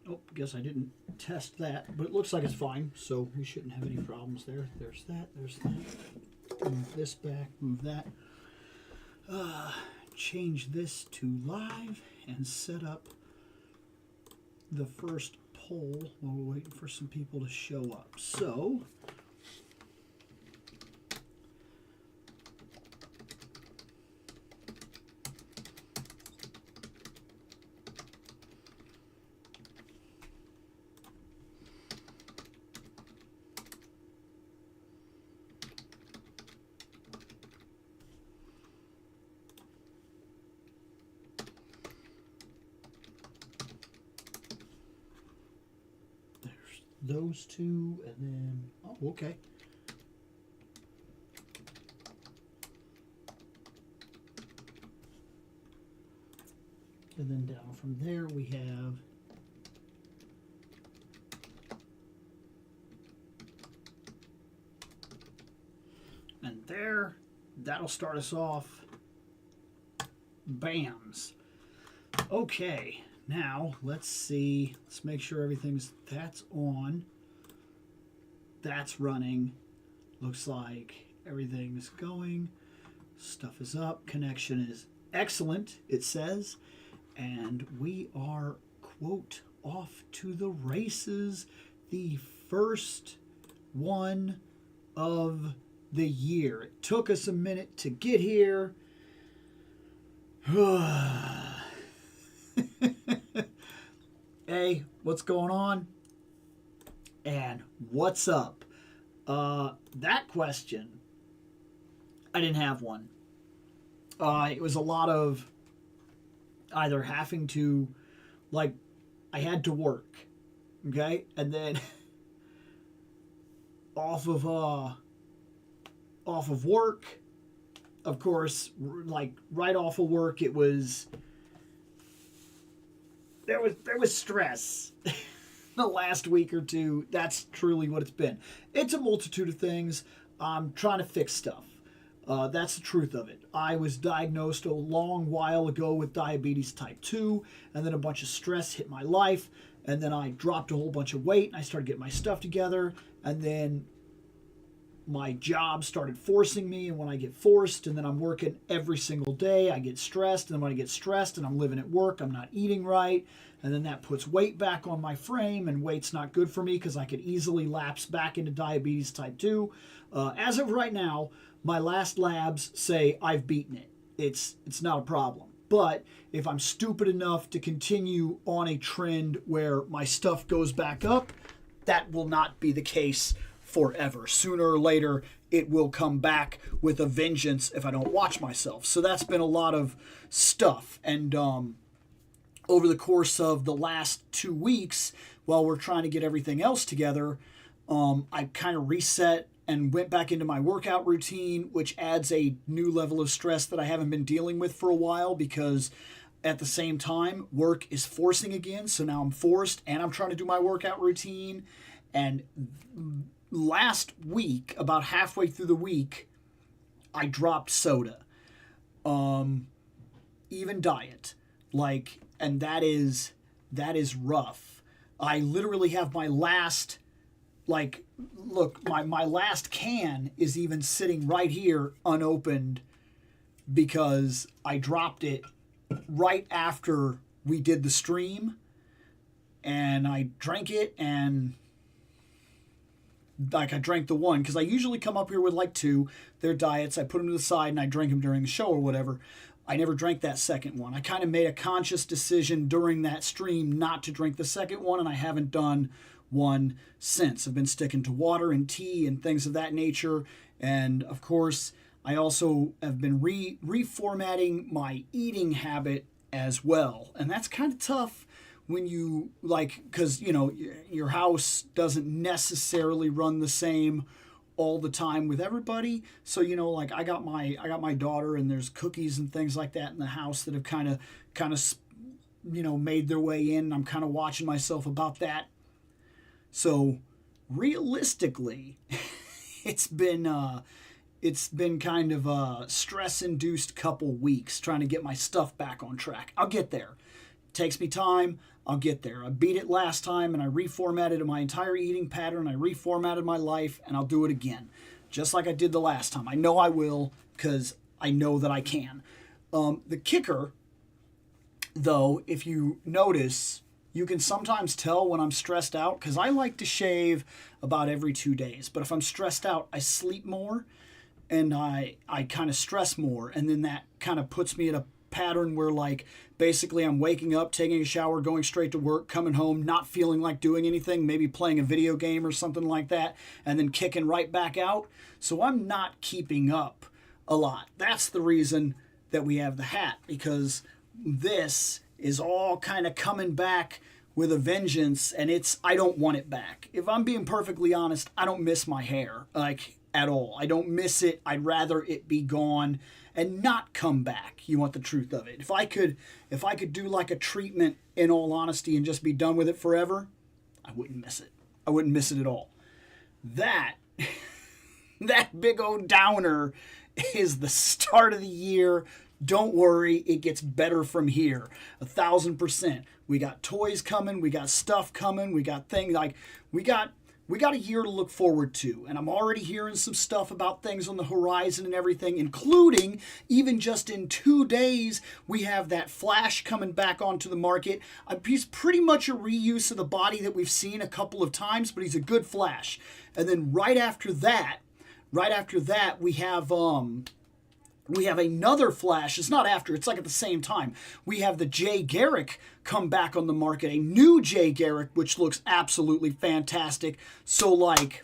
Oh, guess I didn't test that, but it looks like it's fine, so we shouldn't have any problems there. There's that, there's that. Move this back, move that. Change this to live and set up the first poll while we're waiting for some people to show up. So, those two, and then, oh, okay. And then down from there we have and there, that'll start us off. Bams. Okay. Now, let's see. Let's make sure that's on. That's running. Looks like everything's going. Stuff is up. Connection is excellent, it says. And we are, quote, off to the races. The first one of the year. It took us a minute to get here. Hey, what's going on? And what's up? That question, I didn't have one. It was a lot of either having to, like, I had to work, okay? And then off of work, of course, like right off of work, it was there was stress. The last week or two, that's truly what it's been. It's a multitude of things. I'm trying to fix stuff. That's the truth of it. I was diagnosed a long while ago with diabetes type 2, and then a bunch of stress hit my life, and then I dropped a whole bunch of weight, and I started getting my stuff together, and then my job started forcing me, and when I get forced, and then I'm working every single day, I get stressed, and then when I get stressed and I'm living at work, I'm not eating right, and then that puts weight back on my frame, and weight's not good for me because I could easily lapse back into diabetes type 2. As of right now, my last labs say I've beaten it. It's not a problem. But if I'm stupid enough to continue on a trend where my stuff goes back up, that will not be the case forever. Sooner or later, it will come back with a vengeance if I don't watch myself. So that's been a lot of stuff. And over the course of the last 2 weeks, while we're trying to get everything else together, I kind of reset and went back into my workout routine, which adds a new level of stress that I haven't been dealing with for a while because at the same time, work is forcing again. So now I'm forced and I'm trying to do my workout routine. And last week, about halfway through the week, I dropped soda. Even diet. Like, and that is rough. I literally have my last, like, look, my last can is even sitting right here unopened because I dropped it right after we did the stream, and I drank it, and like I drank the one because I usually come up here with like two. They're diets. I put them to the side and I drink them during the show or whatever. I never drank that second one. I kind of made a conscious decision during that stream not to drink the second one, and I haven't done one since. I've been sticking to water and tea and things of that nature. And of course, I also have been reformatting my eating habit as well. And that's kind of tough when you, like, because, you know, your house doesn't necessarily run the same all the time with everybody. So, you know, like I got my daughter, and there's cookies and things like that in the house that have kind of you know, made their way in. I'm kind of watching myself about that. So realistically, it's been kind of a stress-induced couple weeks trying to get my stuff back on track. I'll get there. Takes me time. I'll get there. I beat it last time, and I reformatted my entire eating pattern. I reformatted my life, and I'll do it again, just like I did the last time. I know I will, because I know that I can. The kicker, though, if you notice, you can sometimes tell when I'm stressed out, because I like to shave about every 2 days. But if I'm stressed out, I sleep more, and I kind of stress more, and then that kind of puts me in a pattern where, like, basically I'm waking up, taking a shower, going straight to work, coming home, not feeling like doing anything, maybe playing a video game or something like that, and then kicking right back out. So I'm not keeping up a lot. That's the reason that we have the hat, because this is all kind of coming back with a vengeance, and I don't want it back. If I'm being perfectly honest, I don't miss my hair, like, at all. I don't miss it. I'd rather it be gone and not come back. You want the truth of it. If I could do like a treatment, in all honesty, and just be done with it forever, I wouldn't miss it. I wouldn't miss it at all. That big old downer is the start of the year. Don't worry, it gets better from here. 1,000%. We got toys coming, we got stuff coming, we got things like we got a year to look forward to, and I'm already hearing some stuff about things on the horizon and everything, including even just in 2 days, we have that Flash coming back onto the market. He's pretty much a reuse of the body that we've seen a couple of times, but he's a good Flash. And then right after that, we have another Flash. It's not after, it's like at the same time. We have the Jay Garrick come back on the market, a new Jay Garrick, which looks absolutely fantastic. So, like,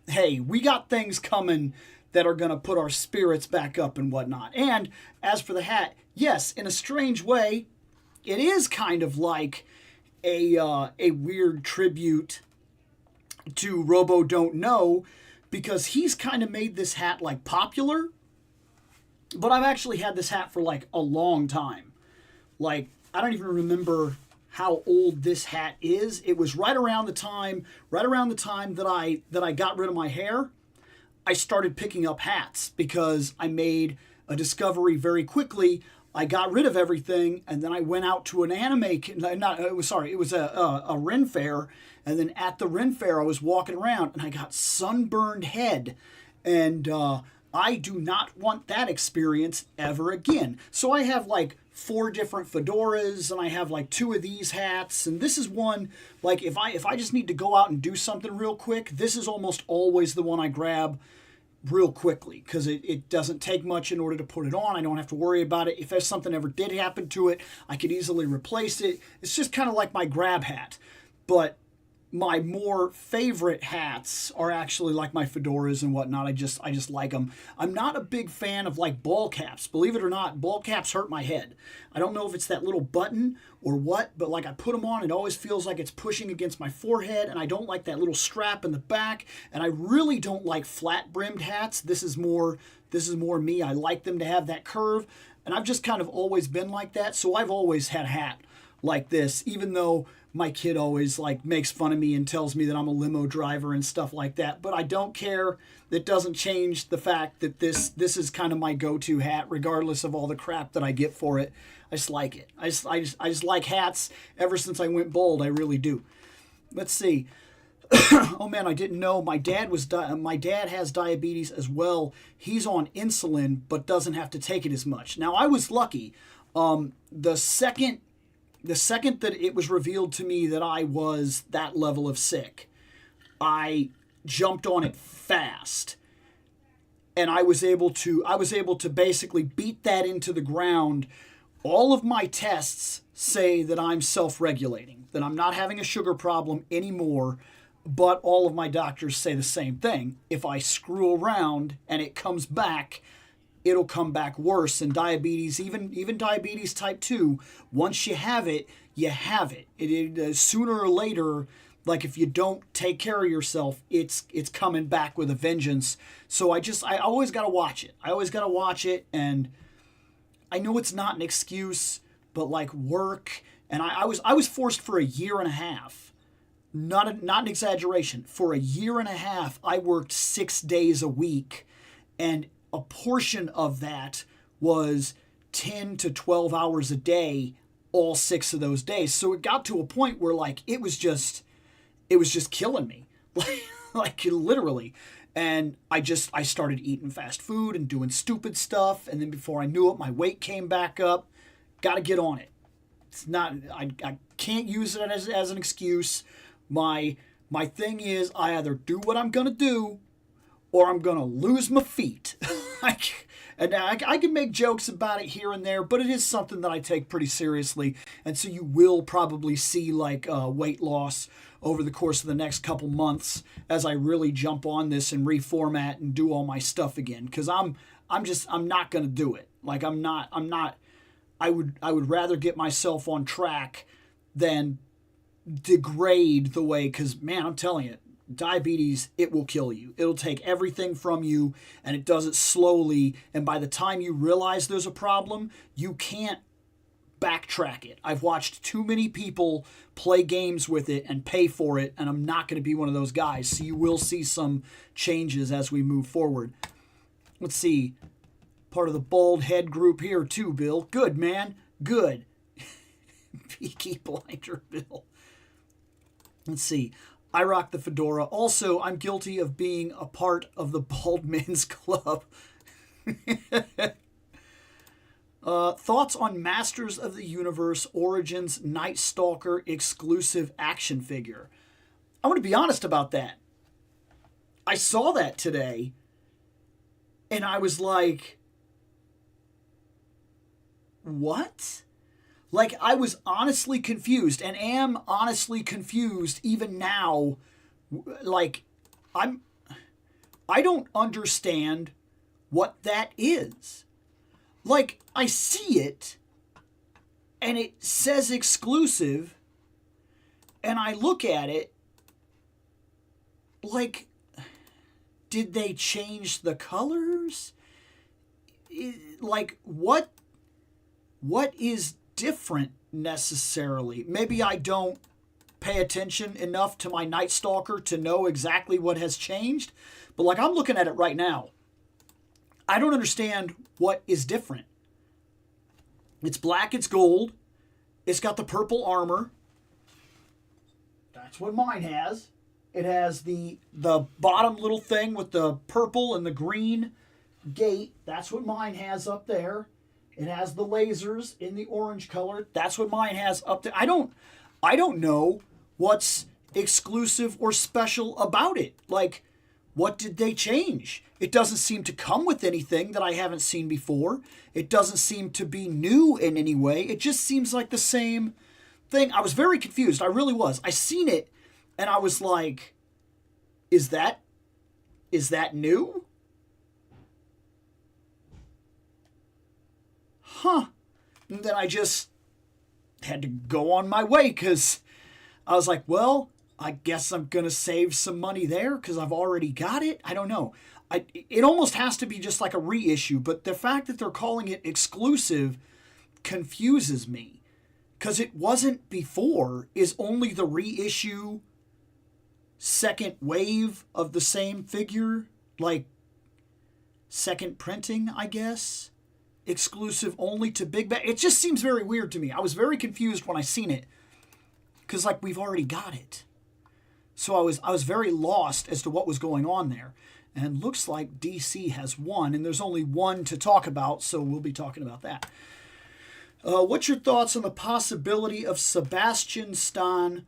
hey, we got things coming that are going to put our spirits back up and whatnot. And as for the hat, yes, in a strange way, it is kind of like a weird tribute to Robo Don't Know, because he's kind of made this hat, like, popular. But I've actually had this hat for, like, a long time. Like, I don't even remember how old this hat is. It was right around the time that I got rid of my hair. I started picking up hats because I made a discovery very quickly. I got rid of everything, and then I went out to an it was a Ren fair, and then at the Ren fair I was walking around and I got sunburned head, and I do not want that experience ever again. So I have like 4 different fedoras, and I have like 2 of these hats, and this is one, like, if I just need to go out and do something real quick, this is almost always the one I grab real quickly, because it doesn't take much in order to put it on. I don't have to worry about it. If something ever did happen to it, I could easily replace it. It's just kind of like my grab hat. But my more favorite hats are actually like my fedoras and whatnot. I just like them. I'm not a big fan of like ball caps. Believe it or not, ball caps hurt my head. I don't know if it's that little button or what, but like I put them on, it always feels like it's pushing against my forehead, and I don't like that little strap in the back, and I really don't like flat brimmed hats. This is more me. I like them to have that curve, and I've just kind of always been like that, so I've always had a hat like this, even though my kid always like makes fun of me and tells me that I'm a limo driver and stuff like that. But I don't care. It doesn't change the fact that this is kind of my go-to hat, regardless of all the crap that I get for it. I just like it. I just like hats ever since I went bald. I really do. Let's see. Oh man, I didn't know my dad has diabetes as well. He's on insulin but doesn't have to take it as much. Now I was lucky. The second that it was revealed to me that I was that level of sick, I jumped on it fast, and I was able to basically beat that into the ground. All of my tests say that I'm self-regulating, that I'm not having a sugar problem anymore, but all of my doctors say the same thing. If I screw around and it comes back, it'll come back worse. And diabetes, even diabetes type 2, once you have it, you have it. Sooner or later, like if you don't take care of yourself, it's coming back with a vengeance. So I always got to watch it. I always got to watch it. And I know it's not an excuse, but like work, and I was forced for a year and a half. Not an exaggeration. For a year and a half, I worked 6 days a week, and a portion of that was 10 to 12 hours a day all 6 of those days. So it got to a point where like it was just killing me. Like literally. And I started eating fast food and doing stupid stuff, and then before I knew it, my weight came back up. Got to get on it. It's not, I can't use it as an excuse. My thing is, I either do what I'm going to do or I'm going to lose my feet. And I can make jokes about it here and there, but it is something that I take pretty seriously. And so you will probably see like weight loss over the course of the next couple months as I really jump on this and reformat and do all my stuff again. Because I'm not going to do it. Like I would rather get myself on track than degrade the way, because man, I'm telling you, diabetes, it will kill you. It'll take everything from you, and it does it slowly, and by the time you realize there's a problem, you can't backtrack it. I've watched too many people play games with it and pay for it, and I'm not going to be one of those guys. So you will see some changes as we move forward. Let's see. Part of the bald head group here too, Bill. Good, man. Good. Peaky Blinder Bill. Let's see. I rock the fedora. Also, I'm guilty of being a part of the Bald Men's Club. Thoughts on Masters of the Universe Origins Night Stalker exclusive action figure? I want to be honest about that. I saw that today, and I was like, what? Like, I was honestly confused, and am honestly confused even now. Like, I don't understand what that is. Like, I see it, and it says exclusive, and I look at it, like, did they change the colors? Like, what is different necessarily? Maybe I don't pay attention enough to my Night Stalker to know exactly what has changed, but like I'm looking at it right now. I don't understand what is different. It's black, it's gold, it's got the purple armor. That's what mine has. It has the bottom little thing with the purple and the green gate. That's what mine has up there. It has the lasers in the orange color. That's what mine has up there. I don't know what's exclusive or special about it. Like, what did they change? It doesn't seem to come with anything that I haven't seen before. It doesn't seem to be new in any way. It just seems like the same thing. I was very confused. I really was. I seen it and I was like, is that new? Huh. And then I just had to go on my way because I was like, well, I guess I'm going to save some money there because I've already got it. I don't know. It almost has to be just like a reissue, but the fact that they're calling it exclusive confuses me because it wasn't before. Is only the reissue second wave of the same figure, like second printing, I guess. Exclusive only to Big Bad. It just seems very weird to me. I was very confused when I seen it because like we've already got it. So I was very lost as to what was going on there. And looks like DC has one, and there's only one to talk about, so we'll be talking about that. What's your thoughts on the possibility of Sebastian Stan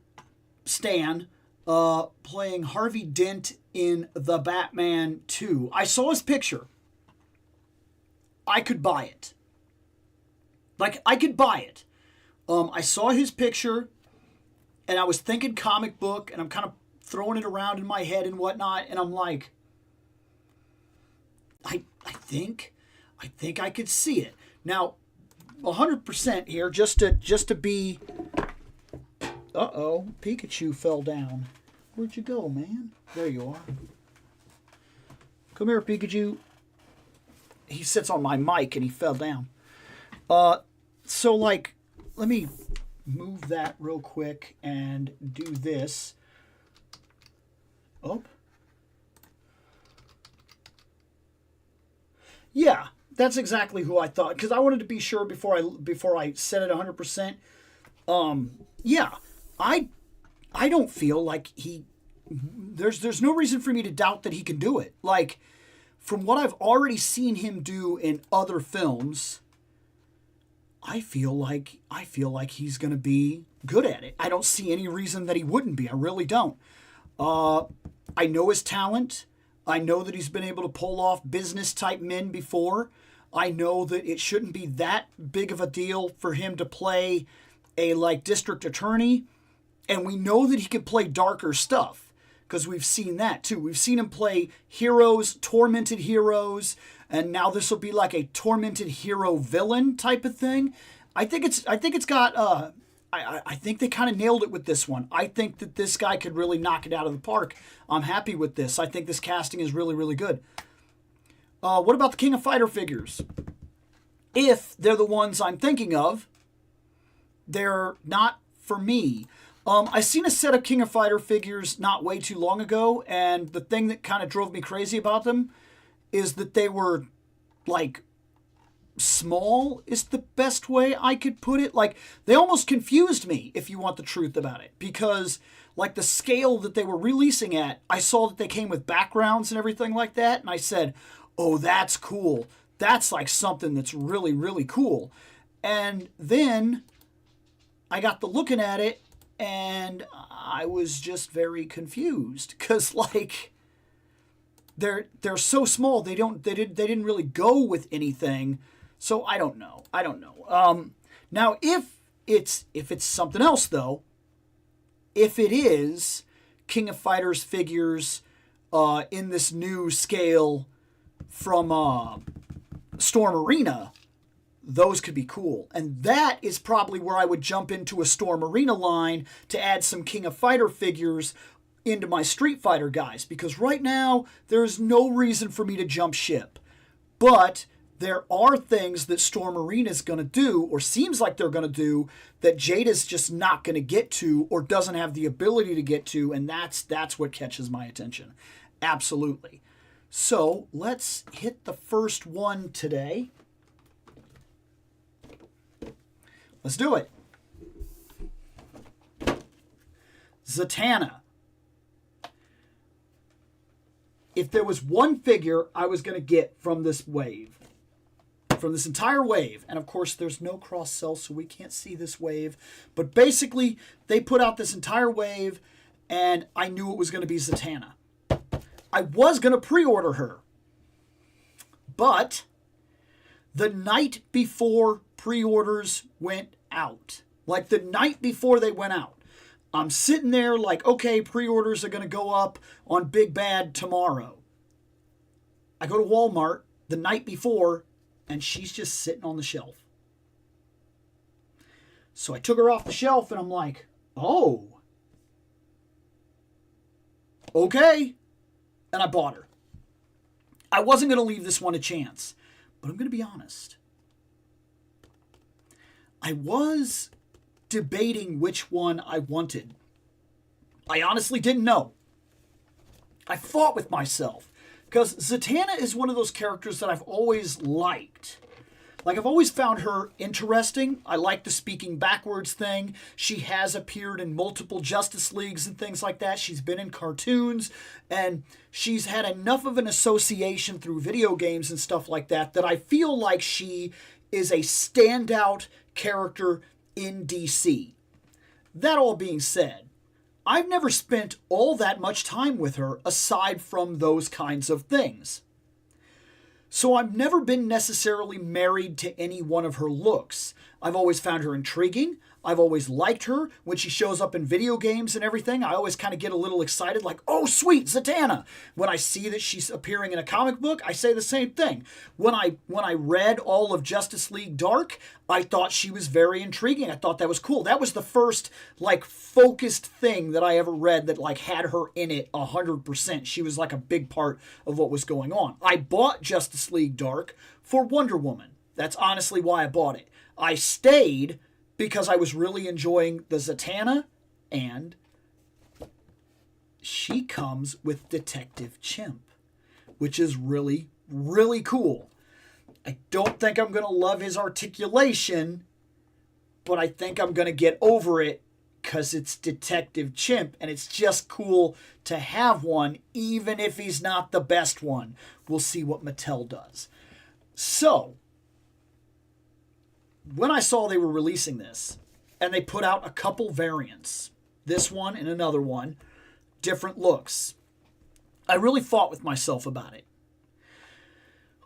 playing Harvey Dent in The Batman 2? I saw his picture. I could buy it. Like, I could buy it. I saw his picture, and I was thinking comic book, and I'm kind of throwing it around in my head and whatnot, and I'm like, I think I could see it. Now, 100% here, just to be... Uh-oh, Pikachu fell down. Where'd you go, man? There you are. Come here, Pikachu. He sits on my mic and he fell down. So, like, let me move that real quick and do this. Oh. Yeah, That's exactly who I thought, because I wanted to be sure before I said it 100%. Yeah, I don't feel like there's no reason for me to doubt that he can do it. Like, from what I've already seen him do in other films, I feel like he's going to be good at it. I don't see any reason that he wouldn't be. I really don't. I know his talent. I know that he's been able to pull off business type men before. I know that it shouldn't be that big of a deal for him to play a like district attorney. And we know that he can play darker stuff because we've seen that too. We've seen him play heroes, tormented heroes, and now this will be like a tormented hero villain type of thing. I think it's got I think they kind of nailed it with this one. I think that this guy could really knock it out of the park. I'm happy with this. I think this casting is really, really good. What about the King of Fighter figures? If they're the ones I'm thinking of, they're not for me. I seen a set of King of Fighter figures not way too long ago, and the thing that kind of drove me crazy about them is that they were, like, small is the best way I could put it. Like, they almost confused me, if you want the truth about it, because like the scale that they were releasing at, I saw that they came with backgrounds and everything like that, and I said, oh, that's cool. That's like something that's really, really cool. And then I got to looking at it, and I was just very confused because like they're so small, they didn't really go with anything. So I don't know. Now if it's something else though, if it is King of Fighters figures in this new scale from Storm Arena, those could be cool. And that is probably where I would jump into a Storm Arena line to add some King of Fighter figures into my Street Fighter guys. Because right now, there's no reason for me to jump ship. But there are things that Storm Arena is going to do, or seems like they're going to do, that Jada's just not going to get to, or doesn't have the ability to get to, and that's what catches my attention. Absolutely. So, let's hit the first one today. Let's do it. Zatanna. If there was one figure I was going to get from this wave, from this entire wave, and of course there's no cross-sell, so we can't see this wave, but basically they put out this entire wave, and I knew it was going to be Zatanna. I was going to pre-order her, but the night before pre-orders went out, like the night before they went out, I'm sitting there like, okay, pre-orders are going to go up on Big Bad tomorrow. I go to Walmart the night before, and she's just sitting on the shelf. So I took her off the shelf, and I'm like, oh, okay. And I bought her. I wasn't going to leave this one a chance, but I'm going to be honest. I was debating which one I wanted. I honestly didn't know. I fought with myself because Zatanna is one of those characters that I've always liked. Like, I've always found her interesting. I like the speaking backwards thing. She has appeared in multiple Justice Leagues and things like that. She's been in cartoons, and she's had enough of an association through video games and stuff like that that I feel like she is a standout character in DC. That all being said, I've never spent all that much time with her aside from those kinds of things. So I've never been necessarily married to any one of her looks. I've always found her intriguing. I've always liked her. When she shows up in video games and everything, I always kind of get a little excited, like, oh, sweet, Zatanna. When I see that she's appearing in a comic book, I say the same thing. When I read all of Justice League Dark, I thought she was very intriguing. I thought that was cool. That was the first, like, focused thing that I ever read that, like, had her in it 100%. She was, like, a big part of what was going on. I bought Justice League Dark for Wonder Woman. That's honestly why I bought it. I stayed because I was really enjoying the Zatanna, and she comes with Detective Chimp, which is really, really cool. I don't think I'm going to love his articulation, but I think I'm going to get over it because it's Detective Chimp, and it's just cool to have one, even if he's not the best one. We'll see what Mattel does. So, when I saw they were releasing this, and they put out a couple variants, this one and another one, different looks, I really fought with myself about it.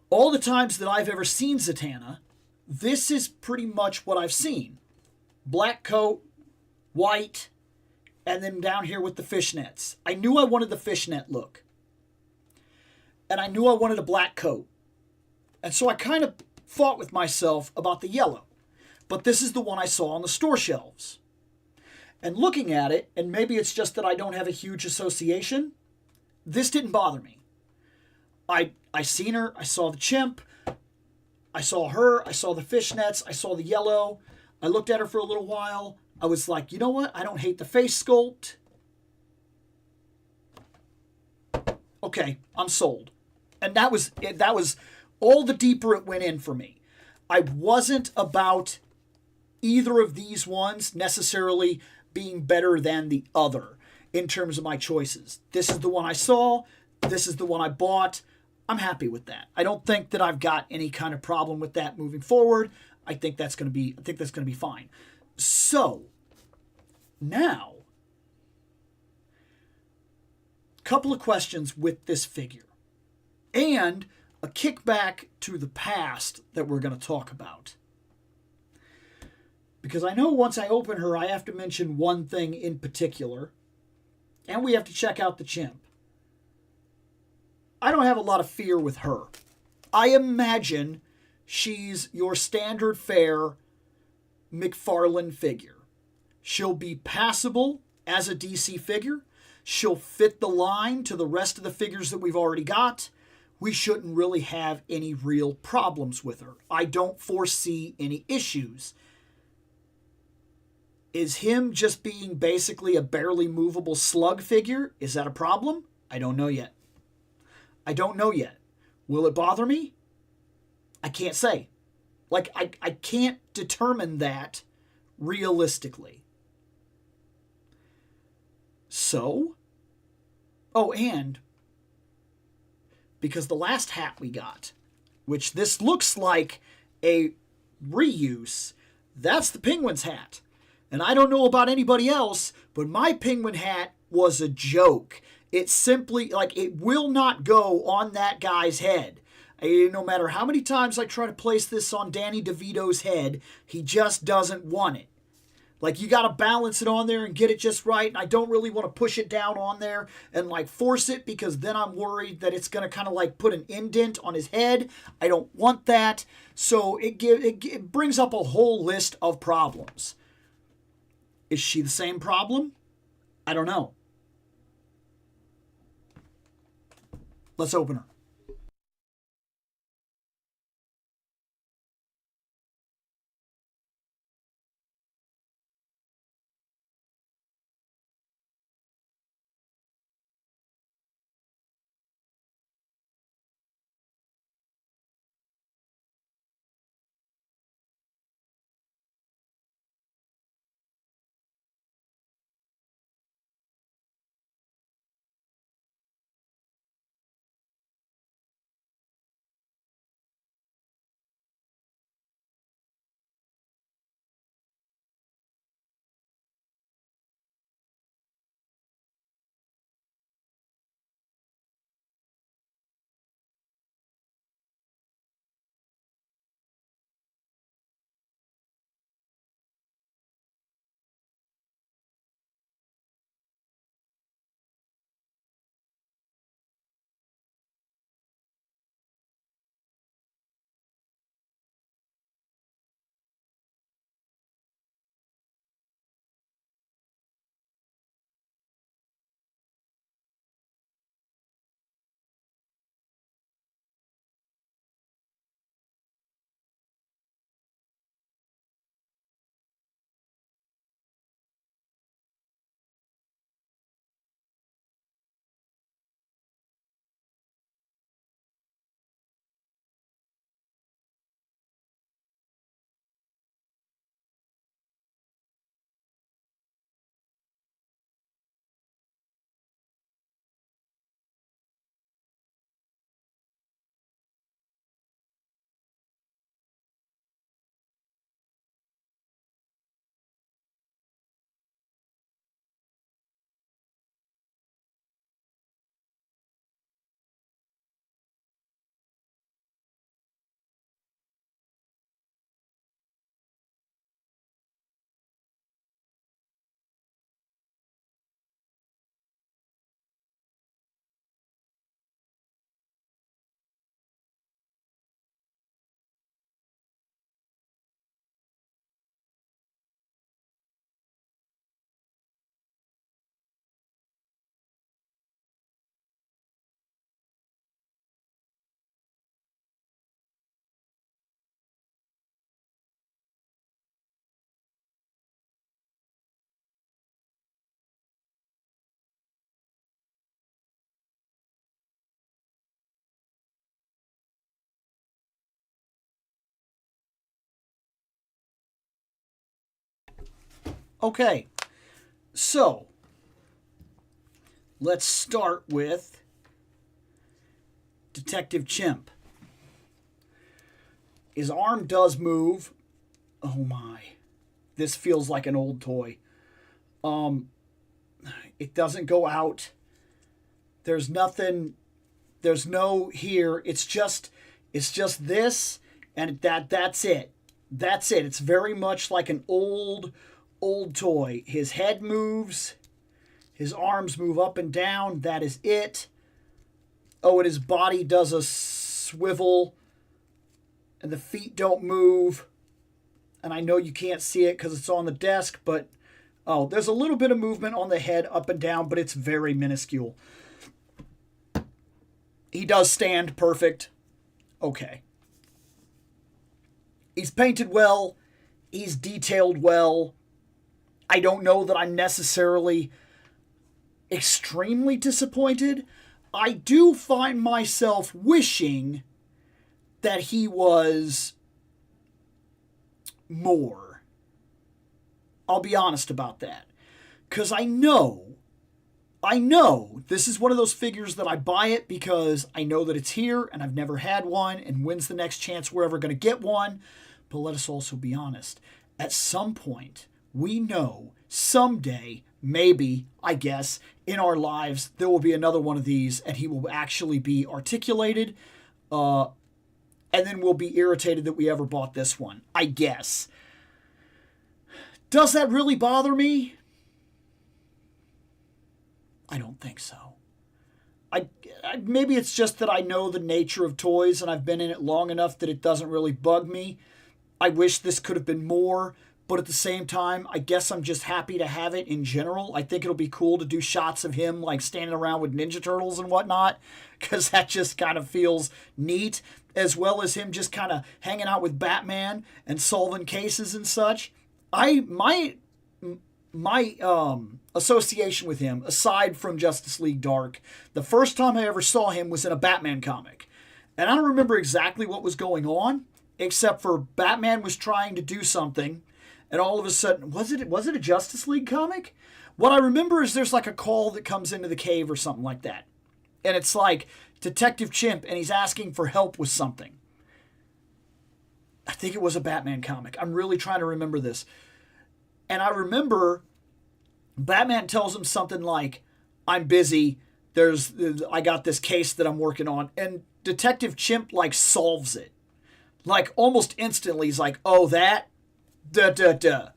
All the times that I've ever seen Zatanna, this is pretty much what I've seen. Black coat, white, and then down here with the fishnets. I knew I wanted the fishnet look. And I knew I wanted a black coat. And so I kind of fought with myself about the yellow. But this is the one I saw on the store shelves. And looking at it, and maybe it's just that I don't have a huge association, this didn't bother me. I seen her, I saw the chimp, I saw her, I saw the fishnets, I saw the yellow. I looked at her for a little while. I was like, you know what? I don't hate the face sculpt. Okay, I'm sold. And that was it. That was all the deeper it went in for me. I wasn't about either of these ones necessarily being better than the other in terms of my choices. This is the one I saw. This is the one I bought. I'm happy with that. I don't think that I've got any kind of problem with that moving forward. I think that's going to be fine. So, now, a couple of questions with this figure. And a kickback to the past that we're going to talk about. Because I know once I open her, I have to mention one thing in particular. And we have to check out the chimp. I don't have a lot of fear with her. I imagine she's your standard fare McFarlane figure. She'll be passable as a DC figure. She'll fit the line to the rest of the figures that we've already got. We shouldn't really have any real problems with her. I don't foresee any issues. Is him just being basically a barely movable slug figure? Is that a problem? I don't know yet. Will it bother me? I can't say. I can't determine that realistically. So, and because the last hat we got, which this looks like a reuse, that's the Penguin's hat. And I don't know about anybody else, but my Penguin hat was a joke. It's simply, it will not go on that guy's head. No matter how many times I try to place this on Danny DeVito's head, he just doesn't want it. You got to balance it on there and get it just right. And I don't really want to push it down on there and force it, because then I'm worried that it's going to kind of put an indent on his head. I don't want that. So it brings up a whole list of problems. Is she the same problem? I don't know. Let's open her. Okay, so let's start with Detective Chimp. His arm does move. Oh my. This feels like an old toy. It doesn't go out. There's nothing. There's no here. It's just this and that's it. That's it. It's very much like an old toy. His head moves. His arms move up and down. That is it. Oh, and his body does a swivel. And the feet don't move. And I know you can't see it because it's on the desk, but oh, there's a little bit of movement on the head up and down, but it's very minuscule. He does stand perfect. Okay. He's painted well. He's detailed well. I don't know that I'm necessarily extremely disappointed. I do find myself wishing that he was more. I'll be honest about that. Because I know this is one of those figures that I buy it because I know that it's here and I've never had one, and when's the next chance we're ever going to get one. But let us also be honest. At some point, we know someday, maybe, I guess, in our lives, there will be another one of these and he will actually be articulated. And then we'll be irritated that we ever bought this one, I guess. Does that really bother me? I don't think so. Maybe it's just that I know the nature of toys and I've been in it long enough that it doesn't really bug me. I wish this could have been more, but at the same time, I guess I'm just happy to have it in general. I think it'll be cool to do shots of him like standing around with Ninja Turtles and whatnot, because that just kind of feels neat, as well as him just kind of hanging out with Batman and solving cases and such. My association with him, aside from Justice League Dark, the first time I ever saw him was in a Batman comic. And I don't remember exactly what was going on, except for Batman was trying to do something, and all of a sudden, was it a Justice League comic? What I remember is there's like a call that comes into the cave or something like that. And it's like Detective Chimp, and he's asking for help with something. I think it was a Batman comic. I'm really trying to remember this. And I remember Batman tells him something like, I'm busy. I got this case that I'm working on. And Detective Chimp like solves it. Like almost instantly. He's like, oh, that? Duh.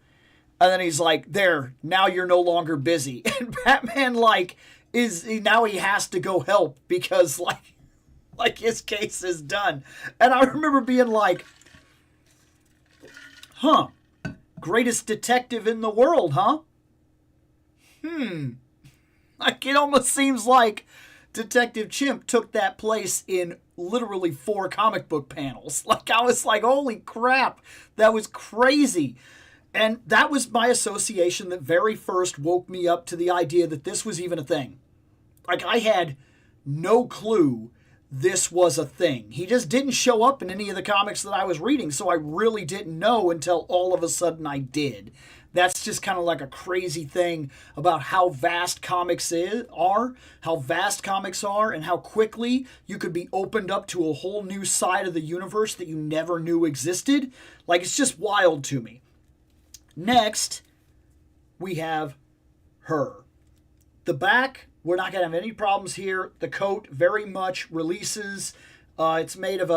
And then he's like, there, now you're no longer busy. And Batman like now he has to go help because like his case is done. And I remember being like, huh. Greatest detective in the world, huh? Like, it almost seems like Detective Chimp took that place in literally 4 comic book panels. Like, I was like, holy crap, that was crazy. And that was my association that very first woke me up to the idea that this was even a thing. Like, I had no clue this was a thing. He just didn't show up in any of the comics that I was reading, so I really didn't know until all of a sudden I did. That's just kind of like a crazy thing about how vast comics are, and how quickly you could be opened up to a whole new side of the universe that you never knew existed. Like, it's just wild to me. Next, we have her. The back, we're not going to have any problems here. The coat very much releases. It's made of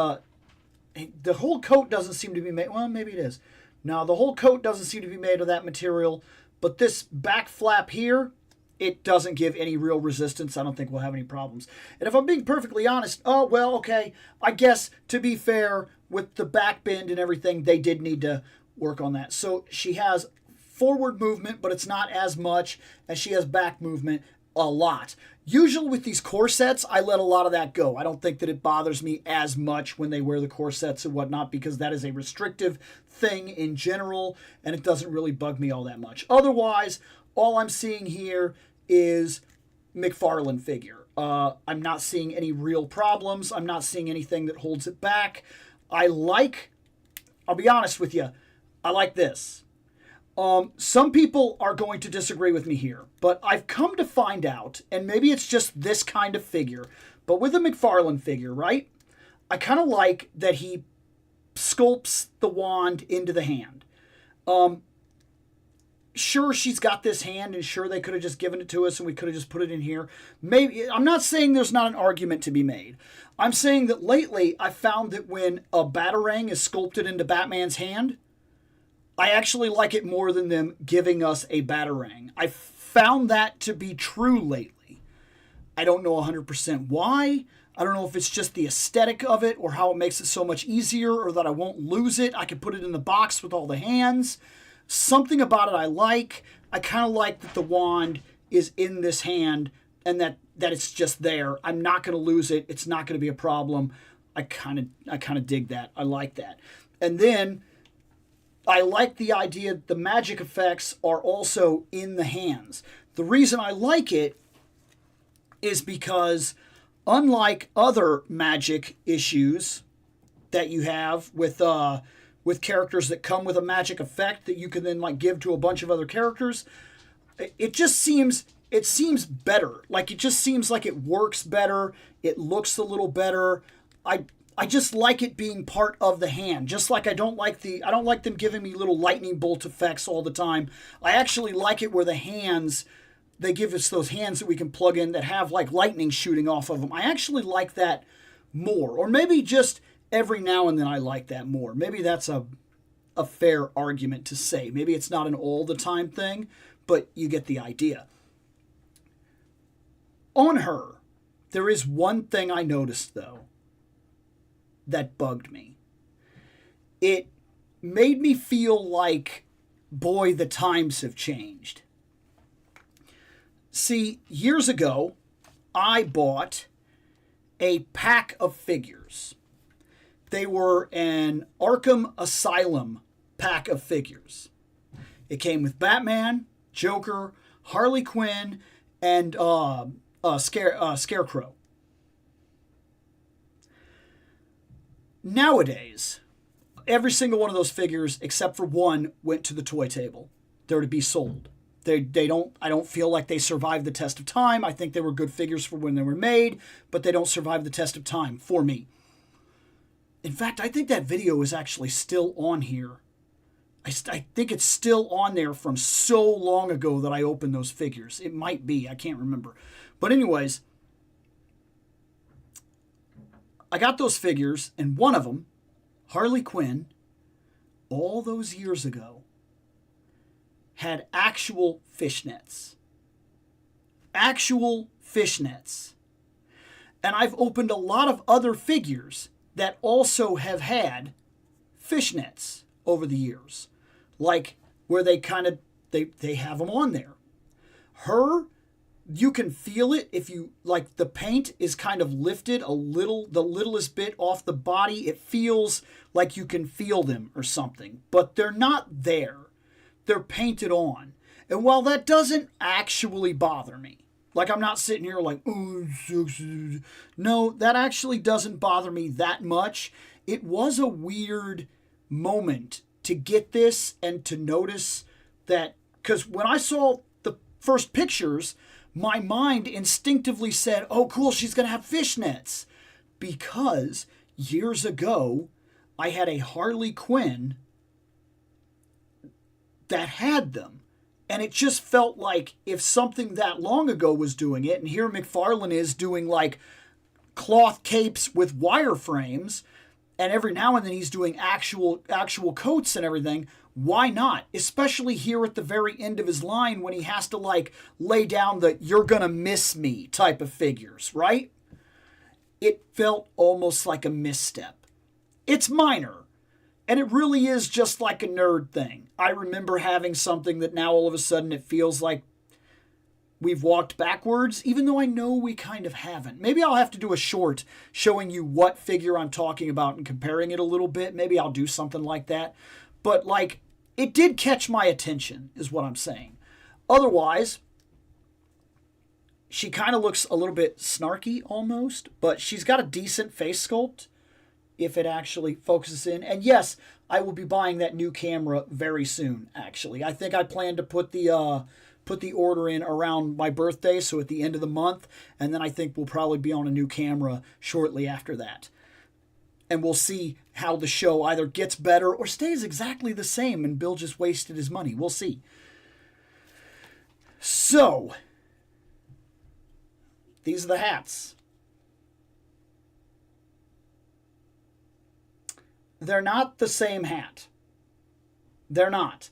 the whole coat doesn't seem to be made, well, maybe it is. No, the whole coat doesn't seem to be made of that material, but this back flap here, it doesn't give any real resistance. I don't think we'll have any problems. And if I'm being perfectly honest, oh, well, okay, I guess to be fair, with the back bend and everything, they did need to work on that. So she has forward movement, but it's not as much, as she has back movement a lot. Usually with these corsets, I let a lot of that go. I don't think that it bothers me as much when they wear the corsets and whatnot, because that is a restrictive thing in general, and it doesn't really bug me all that much. Otherwise, all I'm seeing here is McFarlane figure. I'm not seeing any real problems. I'm not seeing anything that holds it back. I'll be honest with you, I like this. Some people are going to disagree with me here, but I've come to find out, and maybe it's just this kind of figure, but with a McFarlane figure, right? I kind of like that he sculpts the wand into the hand. Sure, she's got this hand, and sure, they could have just given it to us and we could have just put it in here. Maybe I'm not saying there's not an argument to be made. I'm saying that lately I found that when a Batarang is sculpted into Batman's hand, I actually like it more than them giving us a Batarang. I found that to be true lately. I don't know 100% why. I don't know if it's just the aesthetic of it or how it makes it so much easier or that I won't lose it. I can put it in the box with all the hands. Something about it I like. I kind of like that the wand is in this hand and that it's just there. I'm not going to lose it. It's not going to be a problem. I kind of dig that. I like that. And then I like the idea that the magic effects are also in the hands. The reason I like it is because unlike other magic issues that you have with characters that come with a magic effect that you can then like give to a bunch of other characters, it seems better. Like it just seems like it works better. It looks a little better. I just like it being part of the hand. Just like I don't like them giving me little lightning bolt effects all the time. I actually like it where the hands, they give us those hands that we can plug in that have like lightning shooting off of them. I actually like that more. Or maybe just every now and then I like that more. Maybe that's a fair argument to say. Maybe it's not an all the time thing, but you get the idea. On her, there is one thing I noticed though that bugged me. It made me feel like, boy, the times have changed. See, years ago, I bought a pack of figures. They were an Arkham Asylum pack of figures. It came with Batman, Joker, Harley Quinn, and Scarecrow. Nowadays, every single one of those figures, except for one, went to the toy table. They're to be sold. I don't feel like they survived the test of time. I think they were good figures for when they were made, but they don't survive the test of time for me. In fact, I think that video is actually still on here. I think it's still on there from so long ago that I opened those figures. It might be. I can't remember. But anyways, I got those figures, and one of them, Harley Quinn, all those years ago, had actual fishnets. Actual fishnets. And I've opened a lot of other figures that also have had fishnets over the years. Like where they have them on there. Her, you can feel it if you, like the paint is kind of lifted a little, the littlest bit off the body. It feels like you can feel them or something, but they're not there. They're painted on. And while that doesn't actually bother me, like I'm not sitting here like, oh, no, that actually doesn't bother me that much. It was a weird moment to get this and to notice that, because when I saw the first pictures, my mind instinctively said, oh, cool, she's going to have fishnets. Because years ago, I had a Harley Quinn that had them. And it just felt like if something that long ago was doing it, and here McFarlane is doing like cloth capes with wireframes, and every now and then he's doing actual coats and everything, why not? Especially here at the very end of his line when he has to like lay down the "you're gonna miss me" type of figures, right? It felt almost like a misstep. It's minor, and it really is just like a nerd thing. I remember having something that now all of a sudden it feels like we've walked backwards, even though I know we kind of haven't. Maybe I'll have to do a short showing you what figure I'm talking about and comparing it a little bit. Maybe I'll do something like that. But like, it did catch my attention, is what I'm saying. Otherwise, she kind of looks a little bit snarky almost, but she's got a decent face sculpt if it actually focuses in. And yes, I will be buying that new camera very soon, actually. I think I plan to put the order in around my birthday, so at the end of the month, and then I think we'll probably be on a new camera shortly after that. And we'll see how the show either gets better or stays exactly the same and Bill just wasted his money. We'll see. So, these are the hats. They're not the same hat. They're not.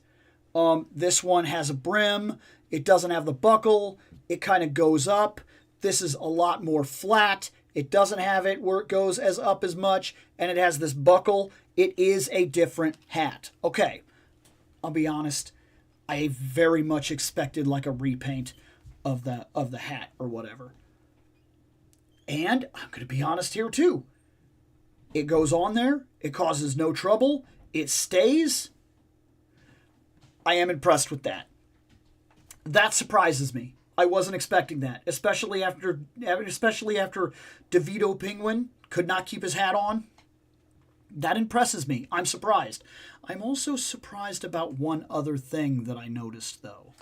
This one has a brim. It doesn't have the buckle. It kind of goes up. This is a lot more flat. It doesn't have it where it goes as up as much, and it has this buckle. It is a different hat. Okay, I'll be honest. I very much expected like a repaint of the hat or whatever. And I'm going to be honest here too. It goes on there. It causes no trouble. It stays. I am impressed with that. That surprises me. I wasn't expecting that, especially after DeVito Penguin could not keep his hat on. That impresses me. I'm surprised. I'm also surprised about one other thing that I noticed, though.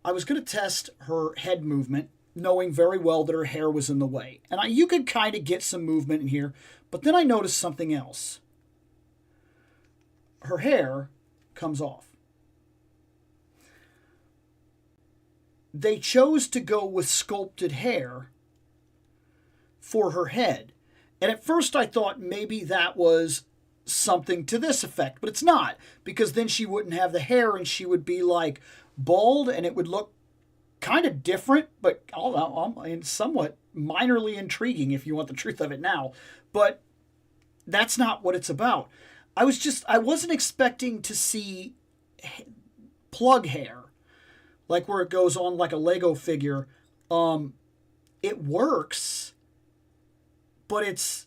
I was going to test her head movement, knowing very well that her hair was in the way. And you could kind of get some movement in here, but then I noticed something else. Her hair comes off. They chose to go with sculpted hair for her head. And at first I thought maybe that was something to this effect, but it's not, because then she wouldn't have the hair and she would be like bald and it would look kind of different, but somewhat minorly intriguing if you want the truth of it now. But that's not what it's about. I wasn't expecting to see plug hair, like where it goes on like a Lego figure. It works, but it's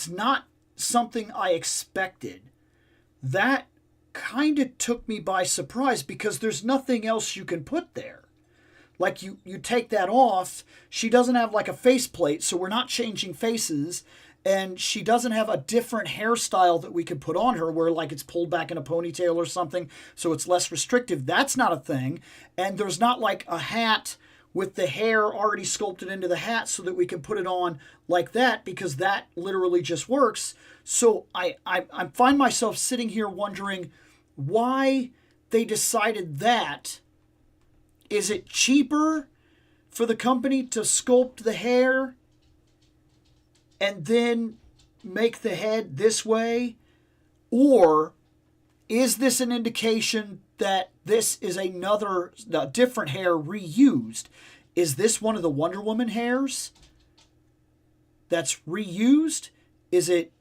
not something I expected. That kind of took me by surprise because there's nothing else you can put there. Like you take that off, she doesn't have like a faceplate, so we're not changing faces, and she doesn't have a different hairstyle that we could put on her where like it's pulled back in a ponytail or something, so it's less restrictive. That's not a thing. And there's not like a hat with the hair already sculpted into the hat so that we can put it on like that, because that literally just works. So I find myself sitting here wondering why they decided that. Is it cheaper for the company to sculpt the hair and then make the head this way? Or is this an indication that this is a different hair reused? Is this one of the Wonder Woman hairs that's reused? Is it?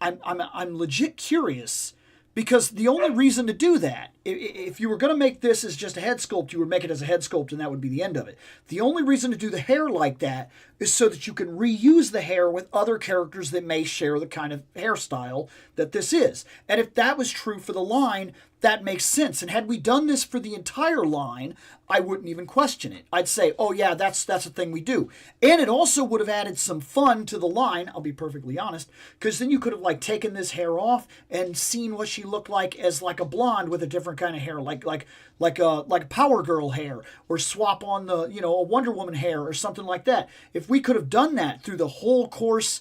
I'm legit curious, because the only reason to do that, if you were going to make this as just a head sculpt, you would make it as a head sculpt and that would be the end of it. The only reason to do the hair like that is so that you can reuse the hair with other characters that may share the kind of hairstyle that this is. And if that was true for the line, that makes sense. And had we done this for the entire line, I wouldn't even question it. I'd say, oh yeah, that's a thing we do. And it also would have added some fun to the line, I'll be perfectly honest, because then you could have like taken this hair off and seen what she looked like as like a blonde with a different kind of hair, like a Power Girl hair, or swap on the, a Wonder Woman hair or something like that. If we could have done that through the whole course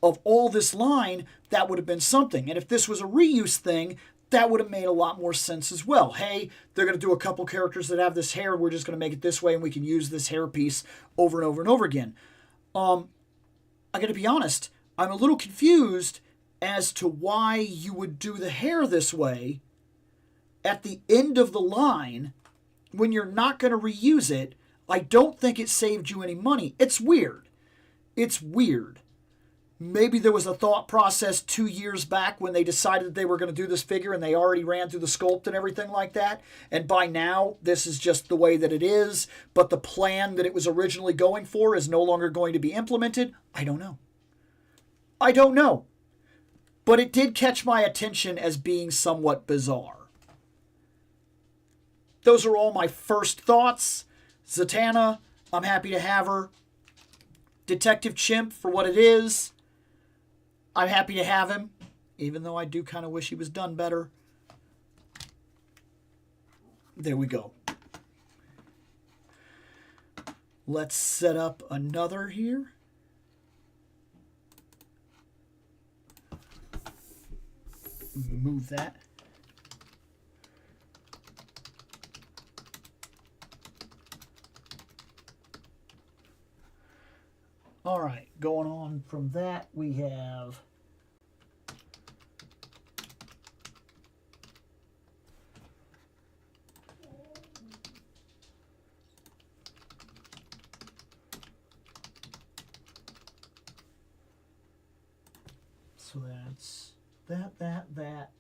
of all this line, that would have been something. And if this was a reuse thing, that would have made a lot more sense as well. Hey, they're going to do a couple characters that have this hair. We're just going to make it this way, and we can use this hair piece over and over and over again. I got to be honest. I'm a little confused as to why you would do the hair this way at the end of the line when you're not going to reuse it. I don't think it saved you any money. It's weird. It's weird. Maybe there was a thought process 2 years back when they decided they were going to do this figure and they already ran through the sculpt and everything like that. And by now, this is just the way that it is. But the plan that it was originally going for is no longer going to be implemented. I don't know. I don't know. But it did catch my attention as being somewhat bizarre. Those are all my first thoughts. Zatanna, I'm happy to have her. Detective Chimp for what it is. I'm happy to have him, even though I do kind of wish he was done better. There we go. Let's set up another here. Move that. All right, going on from that, we have so that's that, that.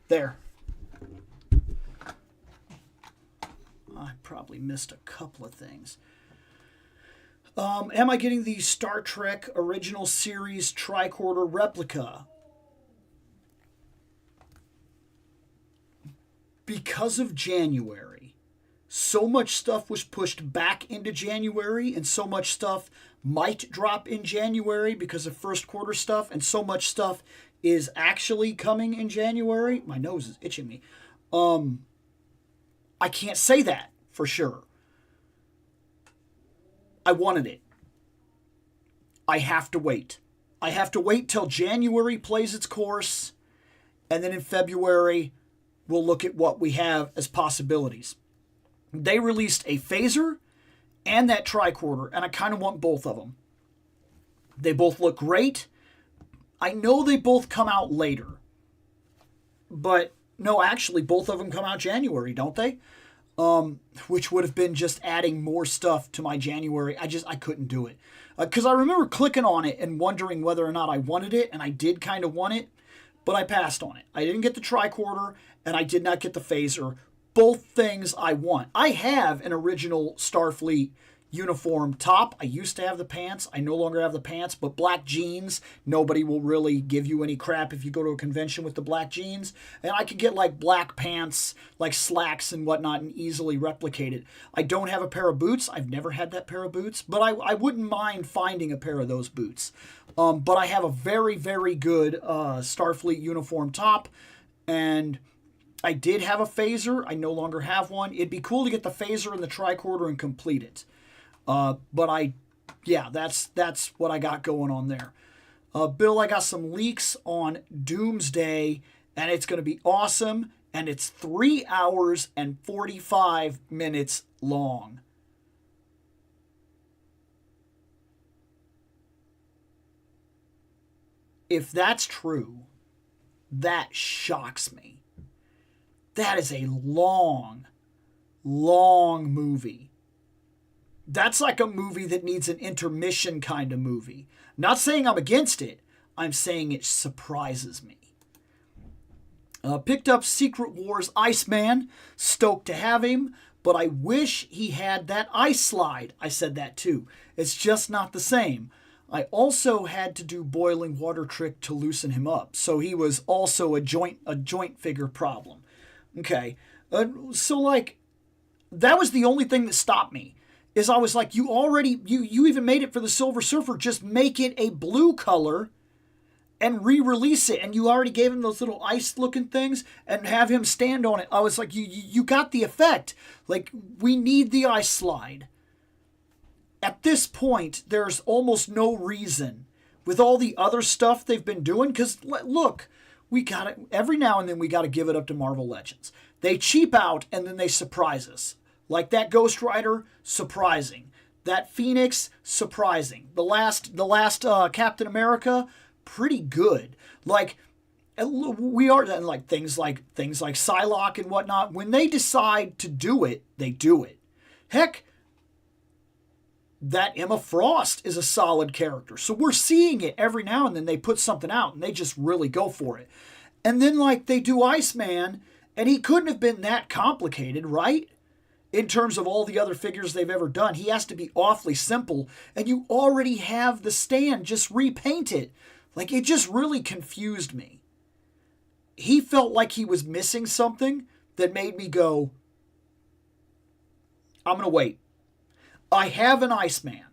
There. I probably missed a couple of things. Am I getting the Star Trek original series tricorder replica? Because of January. So much stuff was pushed back into January, and so much stuff might drop in January because of first quarter stuff, and so much stuff is actually coming in January. My nose is itching me. I can't say that for sure. I wanted it. I have to wait. I have to wait till January plays its course, and then in February, we'll look at what we have as possibilities. They released a phaser and that tricorder, and I kind of want both of them. They both look great. I know they both come out later. But, no, actually, both of them come out January, don't they? Which would have been just adding more stuff to my January. I couldn't do it. Because I remember clicking on it and wondering whether or not I wanted it, and I did kind of want it, but I passed on it. I didn't get the tricorder, and I did not get the phaser. Both things I want. I have an original Starfleet uniform top. I used to have the pants. I no longer have the pants, but black jeans, nobody will really give you any crap if you go to a convention with the black jeans. And I could get like black pants, like slacks and whatnot, and easily replicate it. I don't have a pair of boots. I've never had that pair of boots, but I wouldn't mind finding a pair of those boots. But I have a very, very good Starfleet uniform top, and I did have a phaser. I no longer have one. It'd be cool to get the phaser and the tricorder and complete it. But that's what I got going on there. Bill, I got some leaks on Doomsday, and it's going to be awesome, and it's 3 hours and 45 minutes long. If that's true, that shocks me. That is a long, long movie. That's like a movie that needs an intermission kind of movie. Not saying I'm against it. I'm saying it surprises me. Picked up Secret Wars Iceman. Stoked to have him. But I wish he had that ice slide. I said that too. It's just not the same. I also had to do boiling water trick to loosen him up. So he was also a joint figure problem. Okay. So like, that was the only thing that stopped me. Is I was like, you even made it for the Silver Surfer. Just make it a blue color and re-release it. And you already gave him those little ice-looking things and have him stand on it. I was like, you got the effect. Like, we need the ice slide. At this point, there's almost no reason with all the other stuff they've been doing. Because, look, we got it. Every now and then we got to give it up to Marvel Legends. They cheap out and then they surprise us. Like that Ghost Rider, surprising. That Phoenix, surprising. The last Captain America, pretty good. Like we are like things like Psylocke and whatnot. When they decide to do it, they do it. Heck, that Emma Frost is a solid character. So we're seeing it every now and then. They put something out and they just really go for it. And then like they do Iceman, and he couldn't have been that complicated, right? in terms of all the other figures they've ever done. He has to be awfully simple, and you already have the stand. Just repaint it. Like, it just really confused me. He felt like he was missing something that made me go, I'm going to wait. I have an Iceman.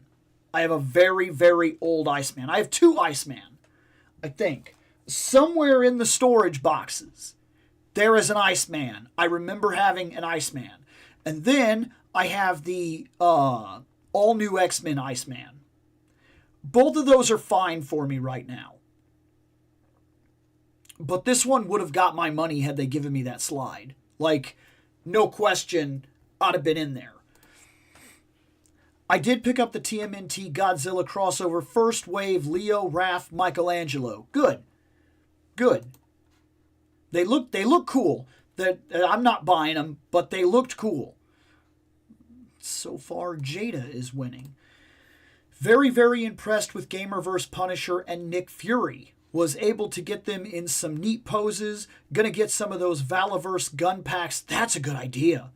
I have a very, very old Iceman. I have 2 Iceman, I think. Somewhere in the storage boxes, there is an Iceman. I remember having an Iceman. And then I have the all-new X-Men Iceman. Both of those are fine for me right now. But this one would have got my money had they given me that slide. Like, no question, I'd have been in there. I did pick up the TMNT Godzilla crossover first wave Leo, Raph, Michelangelo. Good. Good. They look cool. I'm not buying them, but they looked cool. So far, Jada is winning. Very, very impressed with Gamerverse Punisher and Nick Fury. Was able to get them in some neat poses. Gonna get some of those Valaverse gun packs. That's a good idea.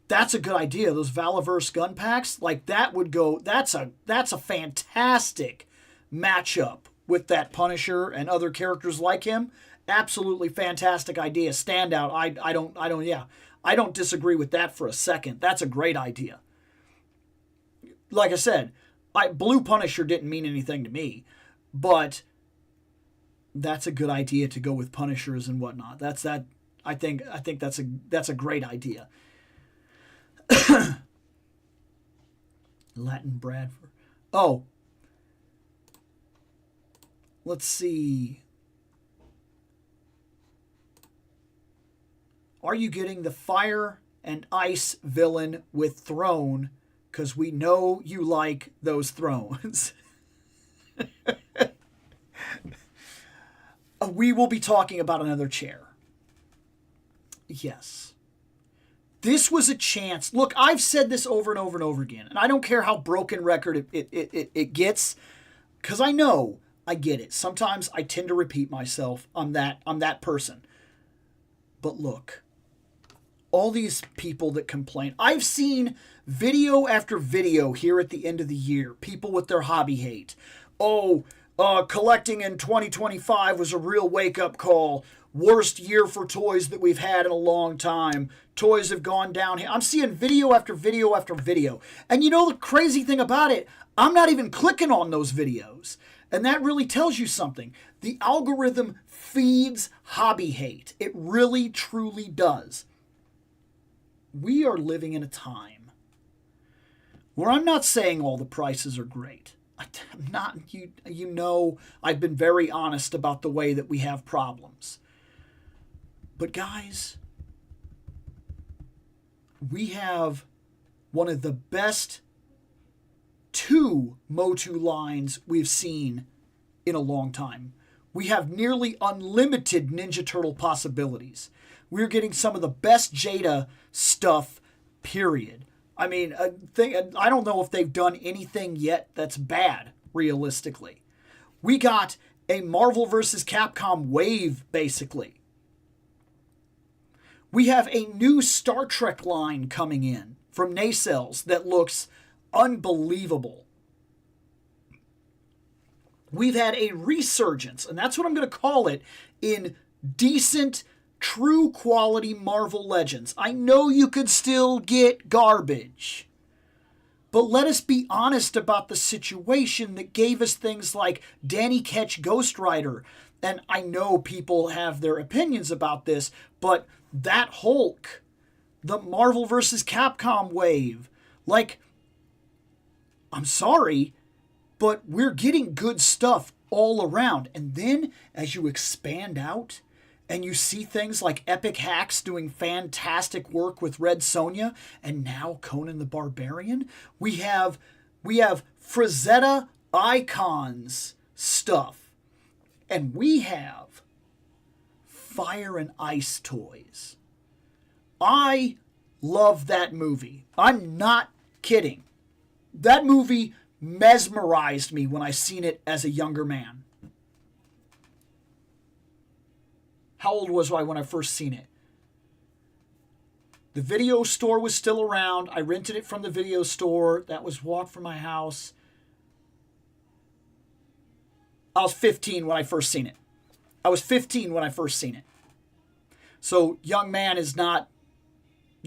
That's a good idea. Those Valaverse gun packs, like that would go. That's a fantastic matchup with that Punisher and other characters like him. Absolutely fantastic idea. Standout. I don't disagree with that for a second. That's a great idea. Like I said, Blue Punisher didn't mean anything to me, but that's a good idea to go with Punishers and whatnot. I think that's a great idea. Latin Bradford. Oh. Let's see. Are you getting the fire and ice villain with throne? Because we know you like those thrones. We will be talking about another chair. Yes. This was a chance. Look, I've said this over and over and over again, and I don't care how broken record it gets, because I know I get it. Sometimes I tend to repeat myself. I'm that person. But look, all these people that complain. I've seen video after video here at the end of the year. People with their hobby hate. Collecting in 2025 was a real wake-up call. Worst year for toys that we've had in a long time. Toys have gone down. I'm seeing video after video after video. And you know the crazy thing about it? I'm not even clicking on those videos. And that really tells you something. The algorithm feeds hobby hate. It really, truly does. We are living in a time where I'm not saying all the prices are great. I'm not, you know, I've been very honest about the way that we have problems. But guys, we have one of the best 2 Motu lines we've seen in a long time. We have nearly unlimited Ninja Turtle possibilities. We're getting some of the best Jada stuff, period. I mean, I don't know if they've done anything yet that's bad, realistically. We got a Marvel vs. Capcom wave, basically. We have a new Star Trek line coming in from Nacelles that looks unbelievable. We've had a resurgence, and that's what I'm going to call it, in decent, true quality Marvel Legends. I know you could still get garbage, but let us be honest about the situation that gave us things like Danny Ketch Ghost Rider. And I know people have their opinions about this, but that Hulk, the Marvel vs. Capcom wave, like, I'm sorry, but we're getting good stuff all around. And then as you expand out and you see things like Epic Hacks doing fantastic work with Red Sonja, and now Conan the Barbarian, we have Frazetta Icons stuff, and we have Fire and Ice toys. I love that movie. I'm not kidding. That movie mesmerized me when I seen it as a younger man. How old was I when I first seen it? The video store was still around. I rented it from the video store. That was walk from my house. I was 15 when I first seen it. So young man is not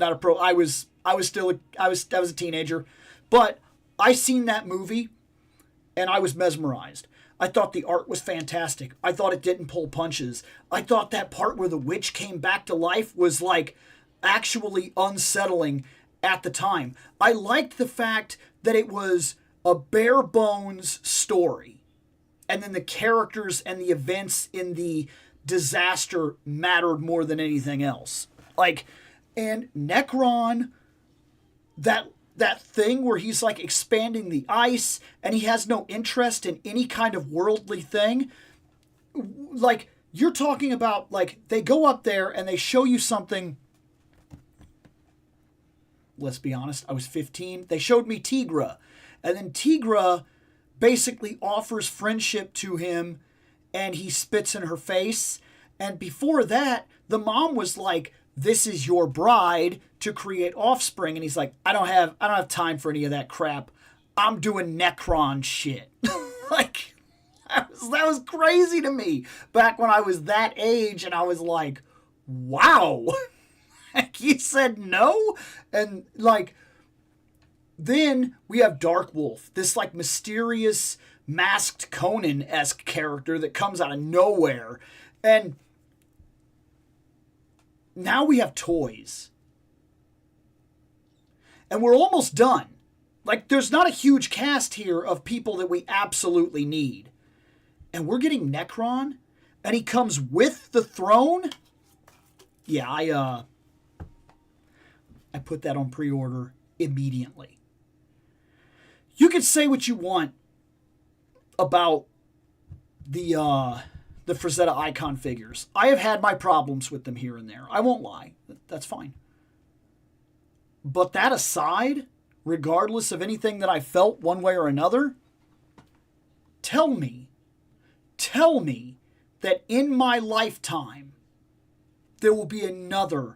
a pro. I was a teenager, but I seen that movie and I was mesmerized. I thought the art was fantastic. I thought it didn't pull punches. I thought that part where the witch came back to life was like actually unsettling at the time. I liked the fact that it was a bare bones story. And then the characters and the events in the disaster mattered more than anything else. Like, and Necron, that thing where he's like expanding the ice and he has no interest in any kind of worldly thing. Like, you're talking about, like, they go up there and they show you something. Let's be honest, I was 15. They showed me Tigra. And then Tigra basically offers friendship to him and he spits in her face. And before that, the mom was like, this is your bride to create offspring. And he's like, I don't have time for any of that crap. I'm doing Necron shit. Like, that was crazy to me back when I was that age. And I was like, wow. He said no. And like, then we have Dark Wolf, this like mysterious masked Conan-esque character that comes out of nowhere. And now we have toys. And we're almost done. Like, there's not a huge cast here of people that we absolutely need. And we're getting Necron, and he comes with the throne. Yeah, I put that on pre-order immediately. You can say what you want about the Frazetta icon figures. I have had my problems with them here and there. I won't lie. That's fine. But that aside, regardless of anything that I felt one way or another, tell me that in my lifetime there will be another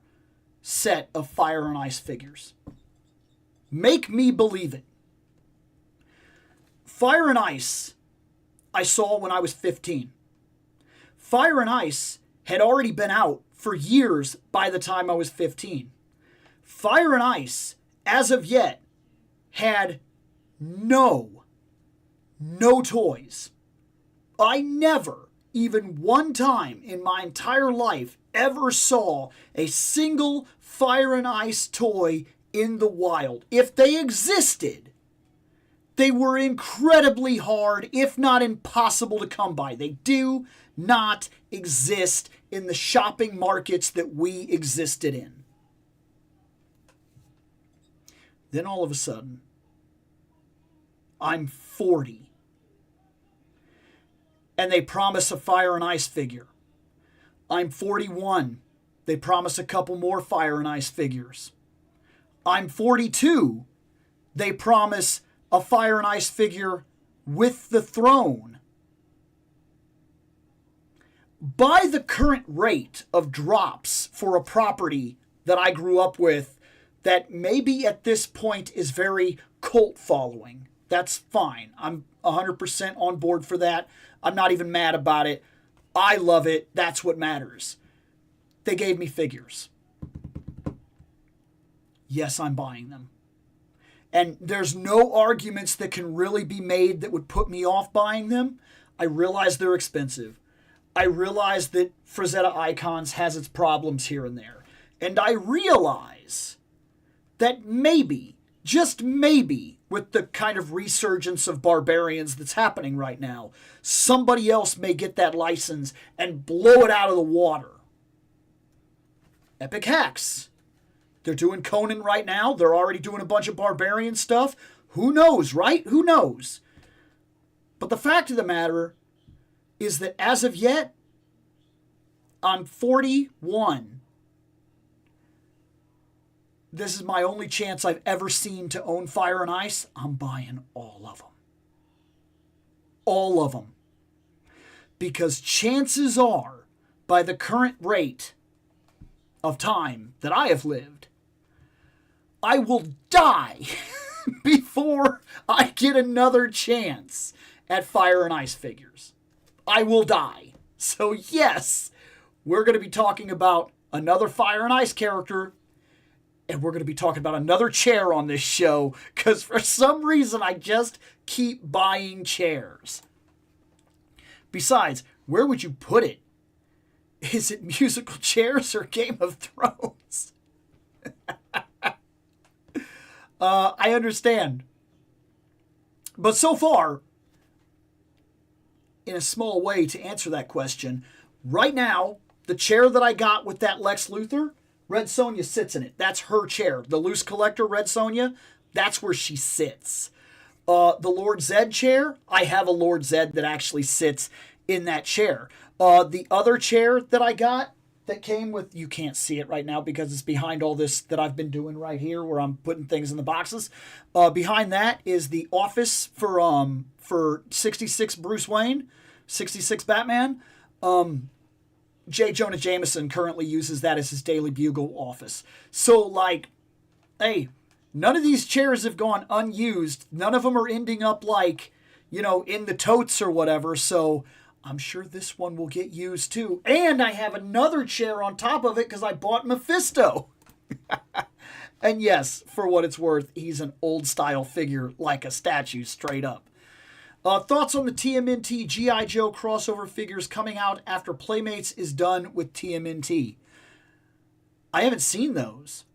set of Fire and Ice figures. Make me believe it. Fire and Ice, I saw when I was 15. Fire and Ice had already been out for years by the time I was 15. Fire and Ice, as of yet, had no toys. I never, even one time in my entire life, ever saw a single Fire and Ice toy in the wild. If they existed, they were incredibly hard, if not impossible to come by. They do not exist in the shopping markets that we existed in. Then all of a sudden, I'm 40. And they promise a Fire and Ice figure. I'm 41. They promise a couple more Fire and Ice figures. I'm 42. They promise a Fire and Ice figure with the throne. By the current rate of drops for a property that I grew up with, that maybe at this point is very cult following, that's fine. I'm 100% on board for that. I'm not even mad about it. I love it. That's what matters. They gave me figures. Yes, I'm buying them. And there's no arguments that can really be made that would put me off buying them. I realize they're expensive. I realize that Frazetta Icons has its problems here and there. And I realize that maybe, just maybe, with the kind of resurgence of barbarians that's happening right now, somebody else may get that license and blow it out of the water. Epic Hacks. They're doing Conan right now. They're already doing a bunch of barbarian stuff. Who knows, right? Who knows? But the fact of the matter is that as of yet, I'm 41. This is my only chance I've ever seen to own Fire and Ice. I'm buying all of them. All of them. Because chances are, by the current rate of time that I have lived, I will die before I get another chance at Fire and Ice figures. I will die. So yes, we're going to be talking about another Fire and Ice character, and we're going to be talking about another chair on this show, because for some reason I just keep buying chairs. Besides, where would you put it? Is it musical chairs or Game of Thrones? I understand. But so far, in a small way to answer that question, right now, the chair that I got with that Lex Luthor, Red Sonja sits in it. That's her chair. The Loose Collector Red Sonja, that's where she sits. The Lord Zed chair, I have a Lord Zed that actually sits in that chair. The other chair that I got that came with, you can't see it right now because it's behind all this that I've been doing right here where I'm putting things in the boxes. Behind that is the office for 66 Bruce Wayne, 66 Batman. J. Jonah Jameson currently uses that as his Daily Bugle office. So, like, hey, none of these chairs have gone unused. None of them are ending up, like, you know, in the totes or whatever. So I'm sure this one will get used too. And I have another chair on top of it because I bought Mephisto. And yes, for what it's worth, he's an old-style figure like a statue, straight up. Thoughts on the TMNT G.I. Joe crossover figures coming out after Playmates is done with TMNT? I haven't seen those.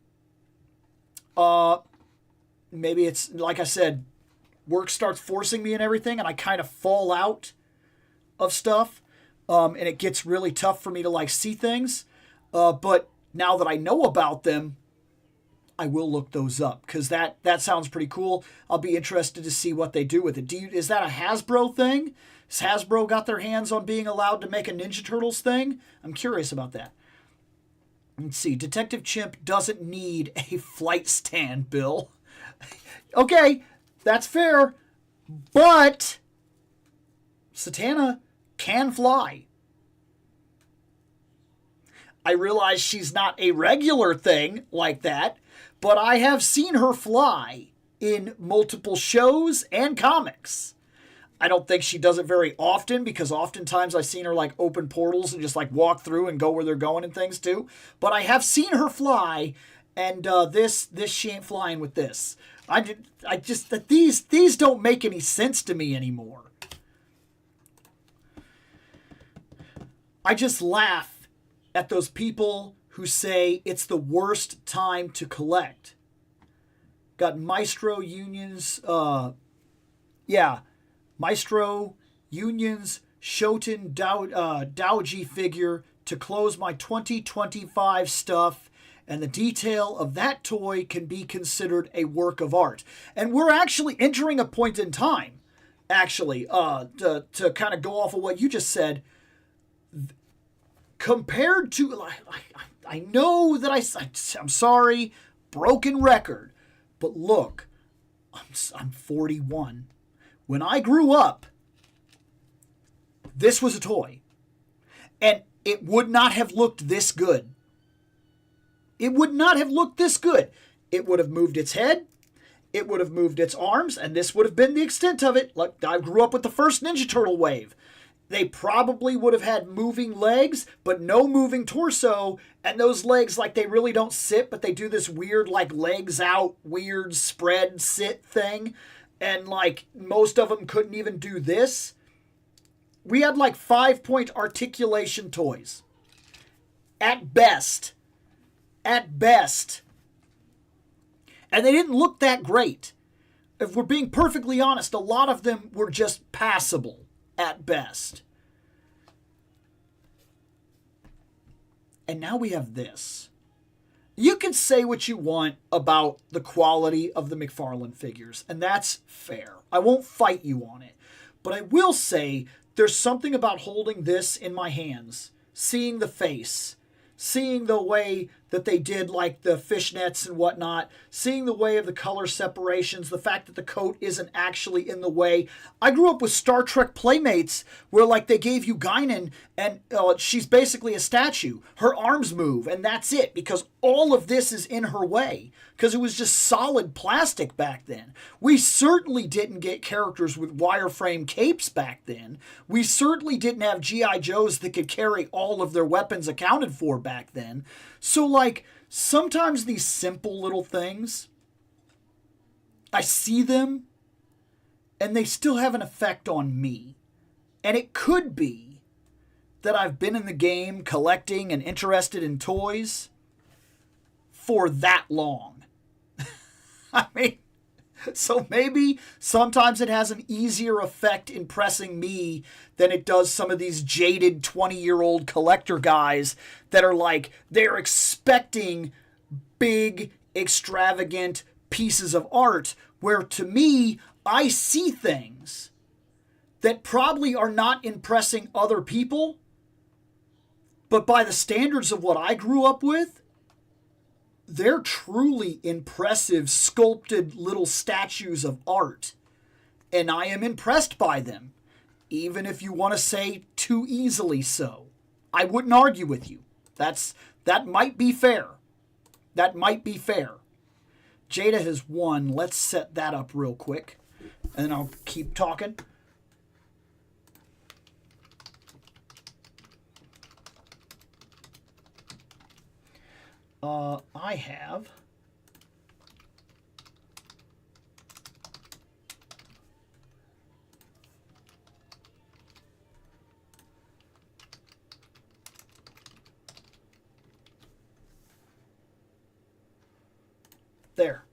Maybe it's, like I said, work starts forcing me and everything, and I kind of fall out of stuff, and it gets really tough for me to, like, see things. But now that I know about them, I will look those up, because that sounds pretty cool. I'll be interested to see what they do with it. Is that a Hasbro thing? Has Hasbro got their hands on being allowed to make a Ninja Turtles thing? I'm curious about that. Let's see. Detective Chimp doesn't need a flight stand, Bill. Okay, that's fair. But Satana can fly. I realize she's not a regular thing like that, but I have seen her fly in multiple shows and comics. I don't think she does it very often, because oftentimes I've seen her, like, open portals and just, like, walk through and go where they're going and things too. But I have seen her fly, and this she ain't flying with this. These don't make any sense to me anymore. I just laugh at those people who say it's the worst time to collect. Got Maestro Unions, Maestro Unions Shoten Daoji figure to close my 2025 stuff, and the detail of that toy can be considered a work of art. And we're actually entering a point in time, actually, to kind of go off of what you just said. Compared to, I know that I'm sorry, broken record, but look, I'm 41. When I grew up, this was a toy, and it would not have looked this good. It would not have looked this good. It would have moved its head, it would have moved its arms, and this would have been the extent of it. Like, I grew up with the first Ninja Turtle wave. They probably would have had moving legs, but no moving torso. And those legs, like, they really don't sit, but they do this weird, like, legs out, weird spread sit thing. And, like, most of them couldn't even do this. We had, like, 5-point articulation toys. At best. At best. And they didn't look that great. If we're being perfectly honest, a lot of them were just passable. At best. And now we have this. You can say what you want about the quality of the McFarlane figures, and that's fair. I won't fight you on it. But I will say there's something about holding this in my hands, seeing the face, seeing the way that they did, like the fishnets and whatnot, seeing the way of the color separations, the fact that the coat isn't actually in the way. I grew up with Star Trek Playmates where like they gave you Guinan and she's basically a statue. Her arms move and that's it, because all of this is in her way because it was just solid plastic back then. We certainly didn't get characters with wireframe capes back then. We certainly didn't have G.I. Joes that could carry all of their weapons accounted for back then. So, like, sometimes these simple little things, I see them, and they still have an effect on me. And it could be that I've been in the game collecting and interested in toys for that long. I mean, so maybe sometimes it has an easier effect impressing me than it does some of these jaded 20-year-old collector guys that are like, they're expecting big, extravagant pieces of art, where to me, I see things that probably are not impressing other people, but by the standards of what I grew up with, they're truly impressive, sculpted little statues of art. And I am impressed by them, even if you want to say too easily so. I wouldn't argue with you. That might be fair. That might be fair. Jada has won. Let's set that up real quick, and then I'll keep talking. I have there.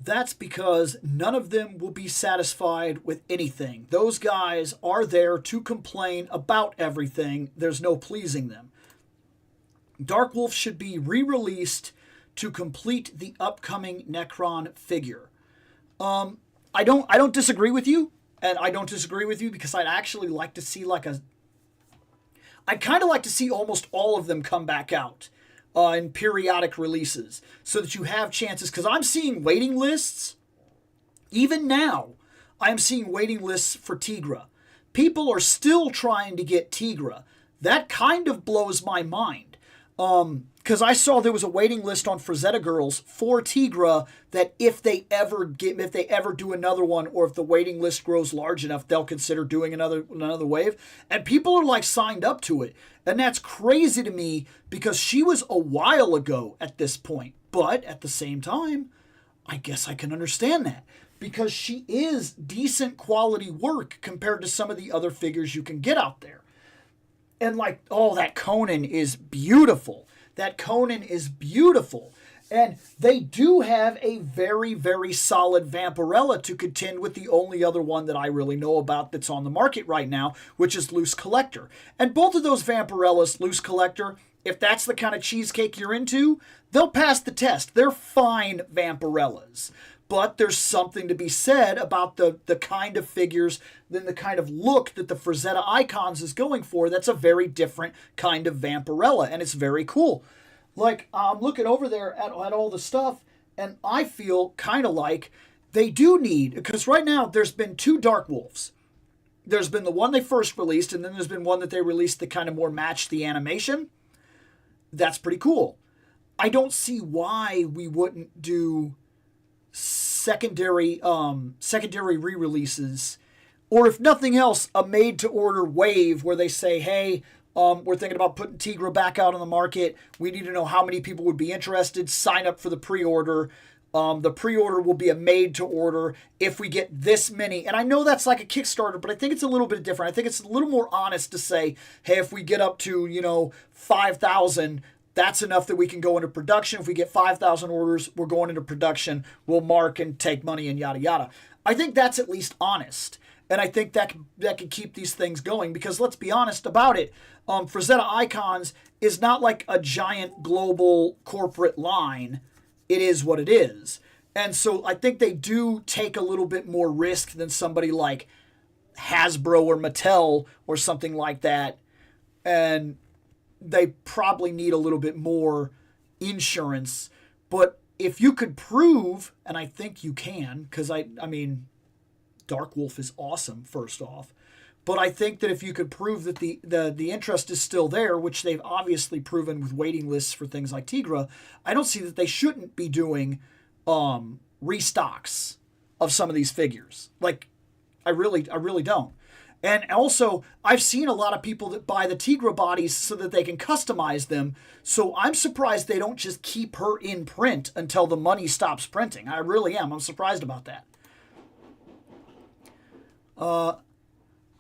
That's because none of them will be satisfied with anything. Those guys are there to complain about everything. There's no pleasing them. Dark Wolf should be re-released to complete the upcoming Necron figure. I don't disagree with you, and I don't disagree with you because I'd actually like to see I'd kind of like to see almost all of them come back out in periodic releases so that you have chances, because I'm seeing waiting lists. Even now, I'm seeing waiting lists for Tigra. People are still trying to get Tigra. That kind of blows my mind. Because I saw there was a waiting list on Frazetta Girls for Tigra that if they ever do another one, or if the waiting list grows large enough, they'll consider doing another wave. And people are like signed up to it. And that's crazy to me because she was a while ago at this point. But at the same time, I guess I can understand that, because she is decent quality work compared to some of the other figures you can get out there. And like, oh, that Conan is beautiful. That Conan is beautiful. And they do have a very, very solid Vampirella to contend with the only other one that I really know about that's on the market right now, which is Loose Collector. And both of those Vampirellas, Loose Collector, if that's the kind of cheesecake you're into, they'll pass the test. They're fine Vampirellas. But there's something to be said about the kind of figures, then the kind of look that the Frazetta Icons is going for. That's a very different kind of Vampirella, and it's very cool. Like, I'm looking over there at all the stuff, and I feel kind of like they do need, because right now there's been two Dark Wolves. There's been the one they first released, and then there's been one that they released that kind of more matched the animation. That's pretty cool. I don't see why we wouldn't do secondary re-releases, or if nothing else, a made-to-order wave where they say, hey, we're thinking about putting Tigra back out on the market. We need to know how many people would be interested. Sign up for the pre-order. The pre-order will be a made-to-order if we get this many. And I know that's like a Kickstarter, but I think it's a little bit different. I think it's a little more honest to say, hey, if we get up to, 5,000, that's enough that we can go into production. If we get 5,000 orders, we're going into production. We'll mark and take money and yada, yada. I think that's at least honest. And I think that could keep these things going, because let's be honest about it. Frazetta Icons is not like a giant global corporate line. It is what it is. And so I think they do take a little bit more risk than somebody like Hasbro or Mattel or something like that. And they probably need a little bit more insurance. But if you could prove, and I think you can, because I mean, Dark Wolf is awesome, first off. But I think that if you could prove that the interest is still there, which they've obviously proven with waiting lists for things like Tigra, I don't see that they shouldn't be doing restocks of some of these figures. Like, I really don't. And also, I've seen a lot of people that buy the Tigra bodies so that they can customize them. So I'm surprised they don't just keep her in print until the money stops printing. I really am. I'm surprised about that.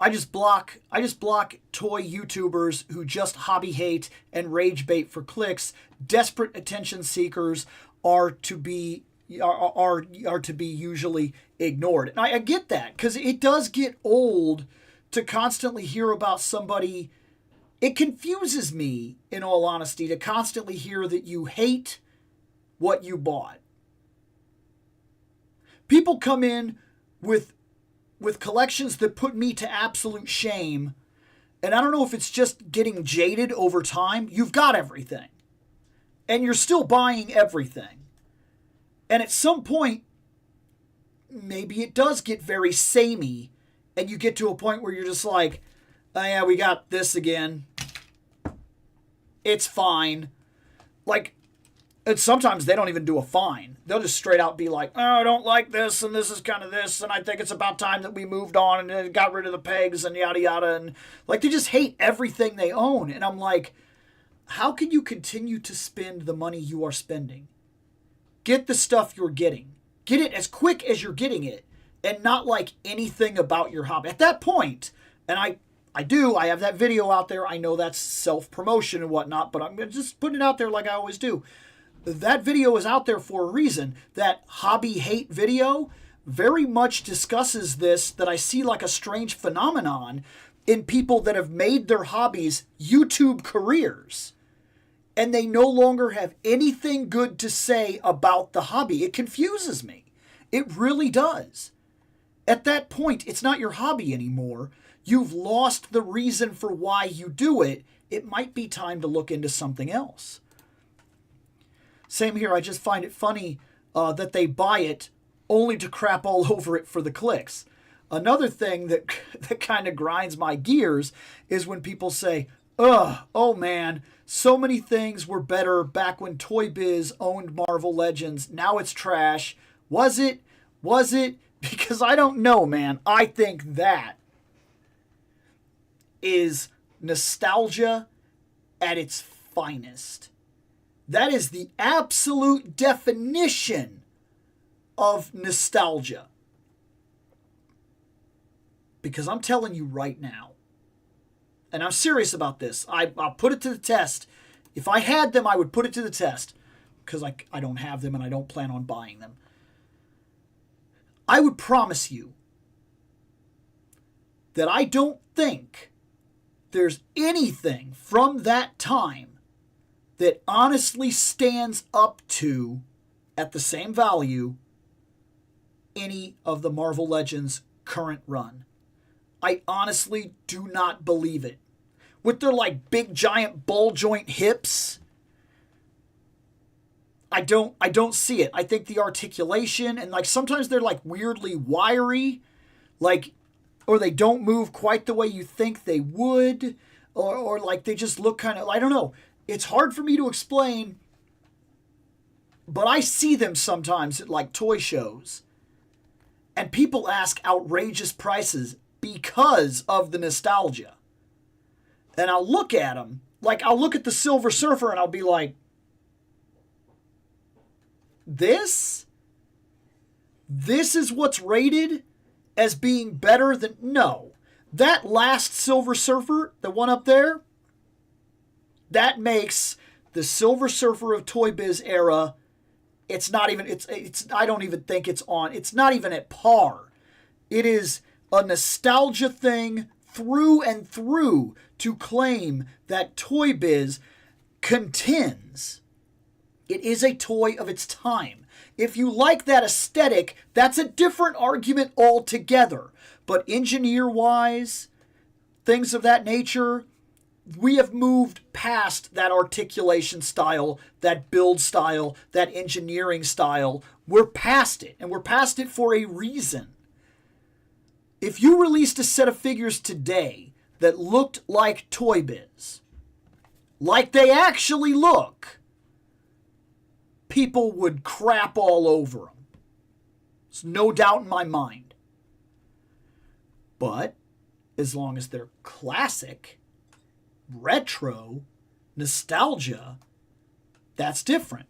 I just block toy YouTubers who just hobby hate and rage bait for clicks. Desperate attention seekers are to be usually ignored. And I get that, because it does get old to constantly hear about somebody. It confuses me, in all honesty, to constantly hear that you hate what you bought. People come in with collections that put me to absolute shame, and I don't know if it's just getting jaded over time. You've got everything, and you're still buying everything. And at some point, maybe it does get very samey, and you get to a point where you're just like, oh yeah, we got this again. It's fine. Like, and sometimes they don't even do a fine. They'll just straight out be like, oh, I don't like this, and this is kind of this, and I think it's about time that we moved on and got rid of the pegs and yada yada. And like, they just hate everything they own. And I'm like, how can you continue to spend the money you are spending? Get the stuff you're getting. Get it as quick as you're getting it, and not like anything about your hobby. At that point, and I have that video out there. I know that's self-promotion and whatnot, but I'm just putting it out there like I always do. That video is out there for a reason. That hobby hate video very much discusses this, that I see like a strange phenomenon in people that have made their hobbies YouTube careers, and they no longer have anything good to say about the hobby. It confuses me. It really does. At that point, it's not your hobby anymore. You've lost the reason for why you do it. It might be time to look into something else. Same here. I just find it funny that they buy it only to crap all over it for the clicks. Another thing that kind of grinds my gears is when people say, oh man, so many things were better back when Toy Biz owned Marvel Legends. Now it's trash. Was it? Because I don't know, man. I think that is nostalgia at its finest. That is the absolute definition of nostalgia. Because I'm telling you right now, and I'm serious about this, I'll put it to the test. If I had them, I would put it to the test. Because I don't have them and I don't plan on buying them. I would promise you that I don't think there's anything from that time that honestly stands up to, at the same value, any of the Marvel Legends current run. I honestly do not believe it. With their like big giant ball joint hips, I don't see it. I think the articulation, and like sometimes they're like weirdly wiry, like, or they don't move quite the way you think they would, or like they just look kind of, I don't know. It's hard for me to explain, but I see them sometimes at like toy shows, and people ask outrageous prices because of the nostalgia. And I'll look at them, like I'll look at the Silver Surfer and I'll be like, This is what's rated as being better than... No. That last Silver Surfer, the one up there, that makes the Silver Surfer of Toy Biz era, it's not even... It's I don't even think it's on... It's not even at par. It is a nostalgia thing through and through to claim that Toy Biz contends it is a toy of its time. If you like that aesthetic, that's a different argument altogether. But engineer-wise, things of that nature, we have moved past that articulation style, that build style, that engineering style. We're past it, and we're past it for a reason. If you released a set of figures today that looked like Toy Biz, like they actually look, people would crap all over them. There's no doubt in my mind. But as long as they're classic, retro, nostalgia, that's different.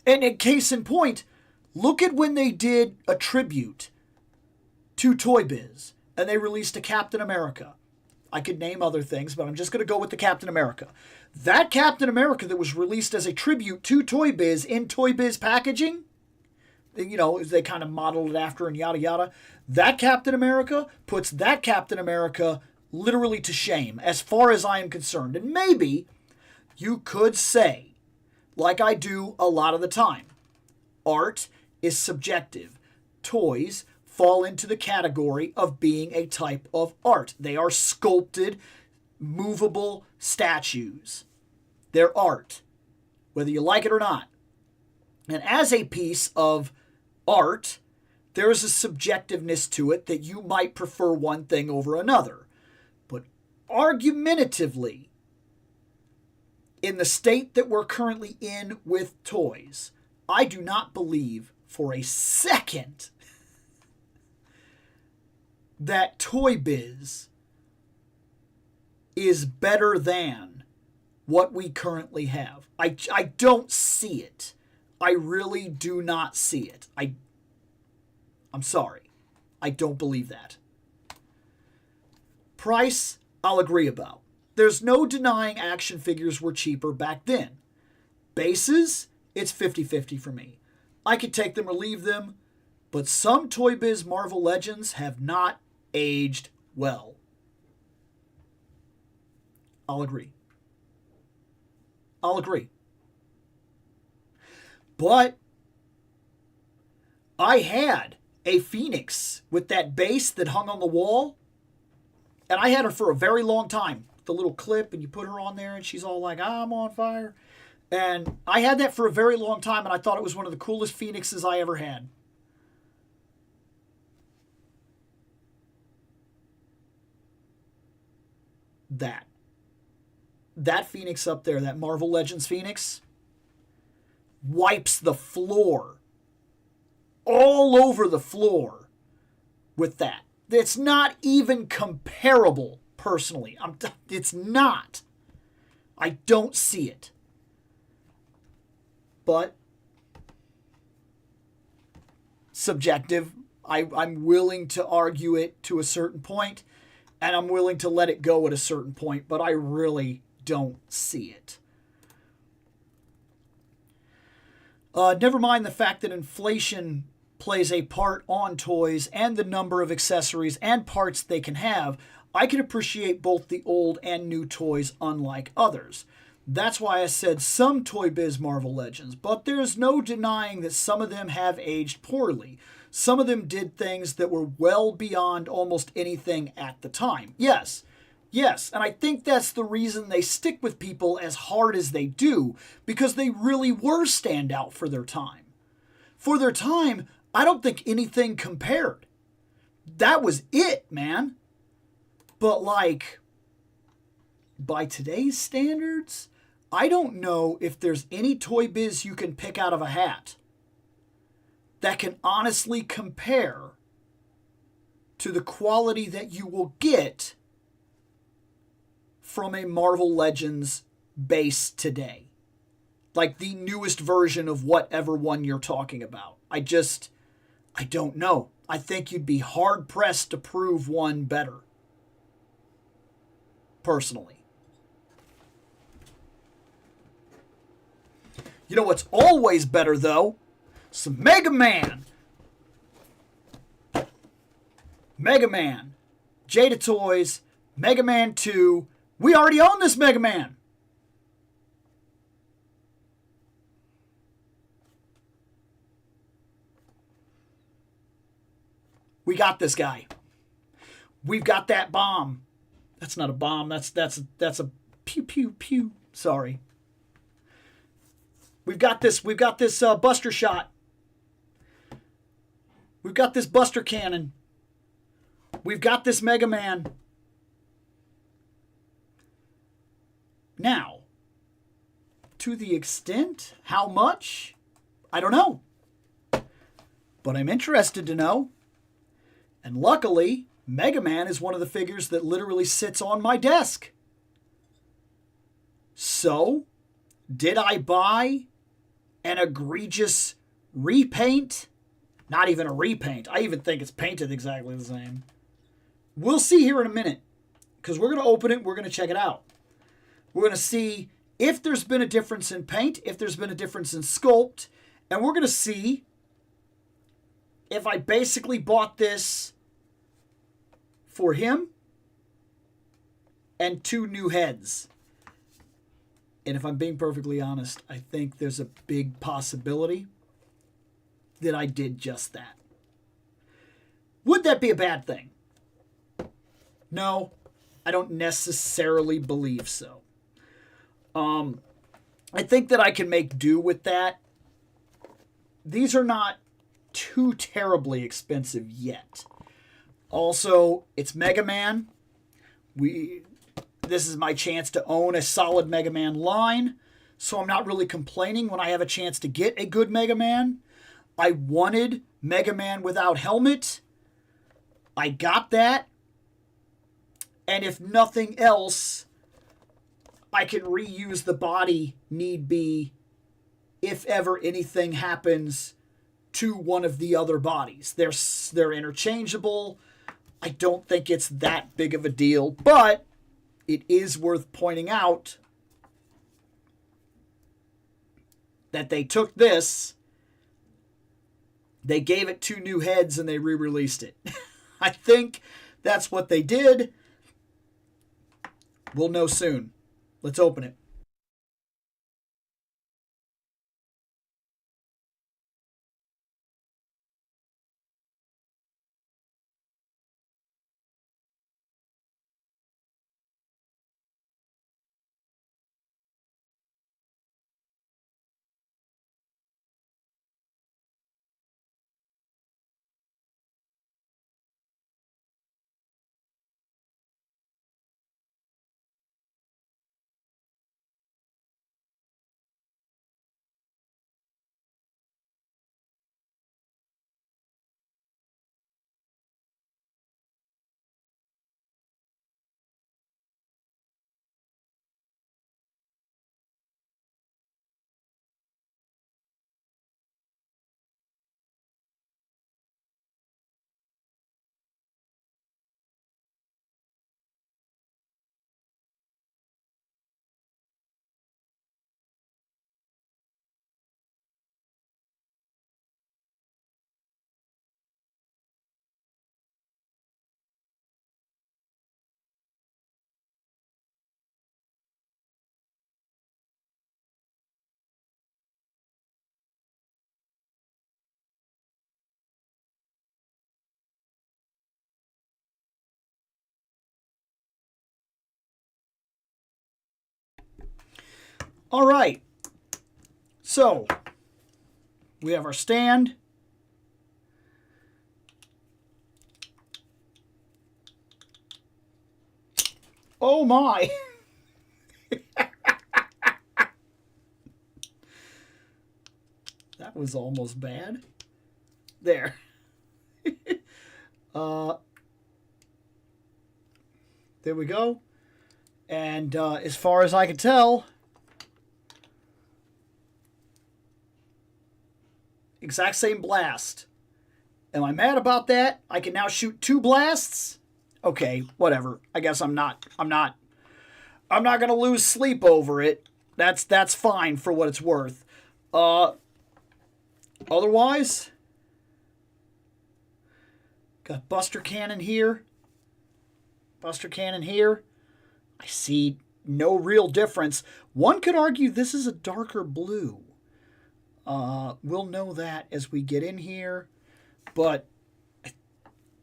And a case in point, look at when they did a tribute to Toy Biz and they released a Captain America. I could name other things, but I'm just going to go with the Captain America. That Captain America that was released as a tribute to Toy Biz in Toy Biz packaging, you know, they kind of modeled it after and yada yada. That Captain America puts that Captain America literally to shame as far as I am concerned. And maybe you could say, like I do a lot of the time, art is subjective. Toys fall into the category of being a type of art. They are sculpted, movable statues. They're art, whether you like it or not. And as a piece of art, there is a subjectiveness to it that you might prefer one thing over another. But argumentatively, in the state that we're currently in with toys, I do not believe for a second that Toy Biz is better than what we currently have. I don't see it. I really do not see it. I'm sorry. I don't believe that. Price, I'll agree about. There's no denying action figures were cheaper back then. Bases, it's 50-50 for me. I could take them or leave them, but some Toy Biz Marvel Legends have not aged well. I'll agree. But I had a Phoenix with that base that hung on the wall, and I had her for a very long time. The little clip, and you put her on there, and she's all like, I'm on fire. And I had that for a very long time, and I thought it was one of the coolest Phoenixes I ever had. That Phoenix up there, that Marvel Legends Phoenix, wipes the floor. All over the floor with that. It's not even comparable, personally. It's not. I don't see it. But subjective. I'm willing to argue it to a certain point, and I'm willing to let it go at a certain point, but I really don't see it. Never mind the fact that inflation plays a part on toys and the number of accessories and parts they can have. I can appreciate both the old and new toys unlike others. That's why I said some Toy Biz Marvel Legends, but there's no denying that some of them have aged poorly. Some of them did things that were well beyond almost anything at the time. Yes, and I think that's the reason they stick with people as hard as they do, because they really were standout for their time. For their time, I don't think anything compared. That was it, man. But like, by today's standards, I don't know if there's any Toy Biz you can pick out of a hat that can honestly compare to the quality that you will get from a Marvel Legends base today. Like the newest version of whatever one you're talking about. I don't know. I think you'd be hard-pressed to prove one better. Personally. You know what's always better, though? Some Mega Man. Mega Man. Jada Toys. Mega Man 2. We already own this Mega Man. We got this guy. We've got that bomb. That's not a bomb. That's a pew pew pew. Sorry. We've got this Buster shot. We've got this Buster Cannon. We've got this Mega Man. Now, to the extent, how much? I don't know. But I'm interested to know. And luckily, Mega Man is one of the figures that literally sits on my desk. So, did I buy an egregious repaint? Not even a repaint. I even think it's painted exactly the same. We'll see here in a minute. Because we're going to open it. We're going to check it out. We're going to see if there's been a difference in paint. If there's been a difference in sculpt. And we're going to see if I basically bought this for him and 2 new heads. And if I'm being perfectly honest, I think there's a big possibility that I did just that. Would that be a bad thing? No, I don't necessarily believe so. I think that I can make do with that. These are not too terribly expensive yet. Also, it's Mega Man. This is my chance to own a solid Mega Man line, so I'm not really complaining when I have a chance to get a good Mega Man. I wanted Mega Man without helmet. I got that. And if nothing else, I can reuse the body need be if ever anything happens to one of the other bodies. They're interchangeable. I don't think it's that big of a deal, but it is worth pointing out that they took this, they gave it 2 new heads, and they re-released it. I think that's what they did. We'll know soon. Let's open it. All right. So, we have our stand. Oh my. That was almost bad. There. There we go. And as far as I can tell, exact same blast. Am I mad about that? I can now shoot 2 blasts? Okay, whatever. I guess I'm not going to lose sleep over it. That's fine for what it's worth. Otherwise, got Buster Cannon here. Buster Cannon here. I see no real difference. One could argue this is a darker blue. We'll know that as we get in here. But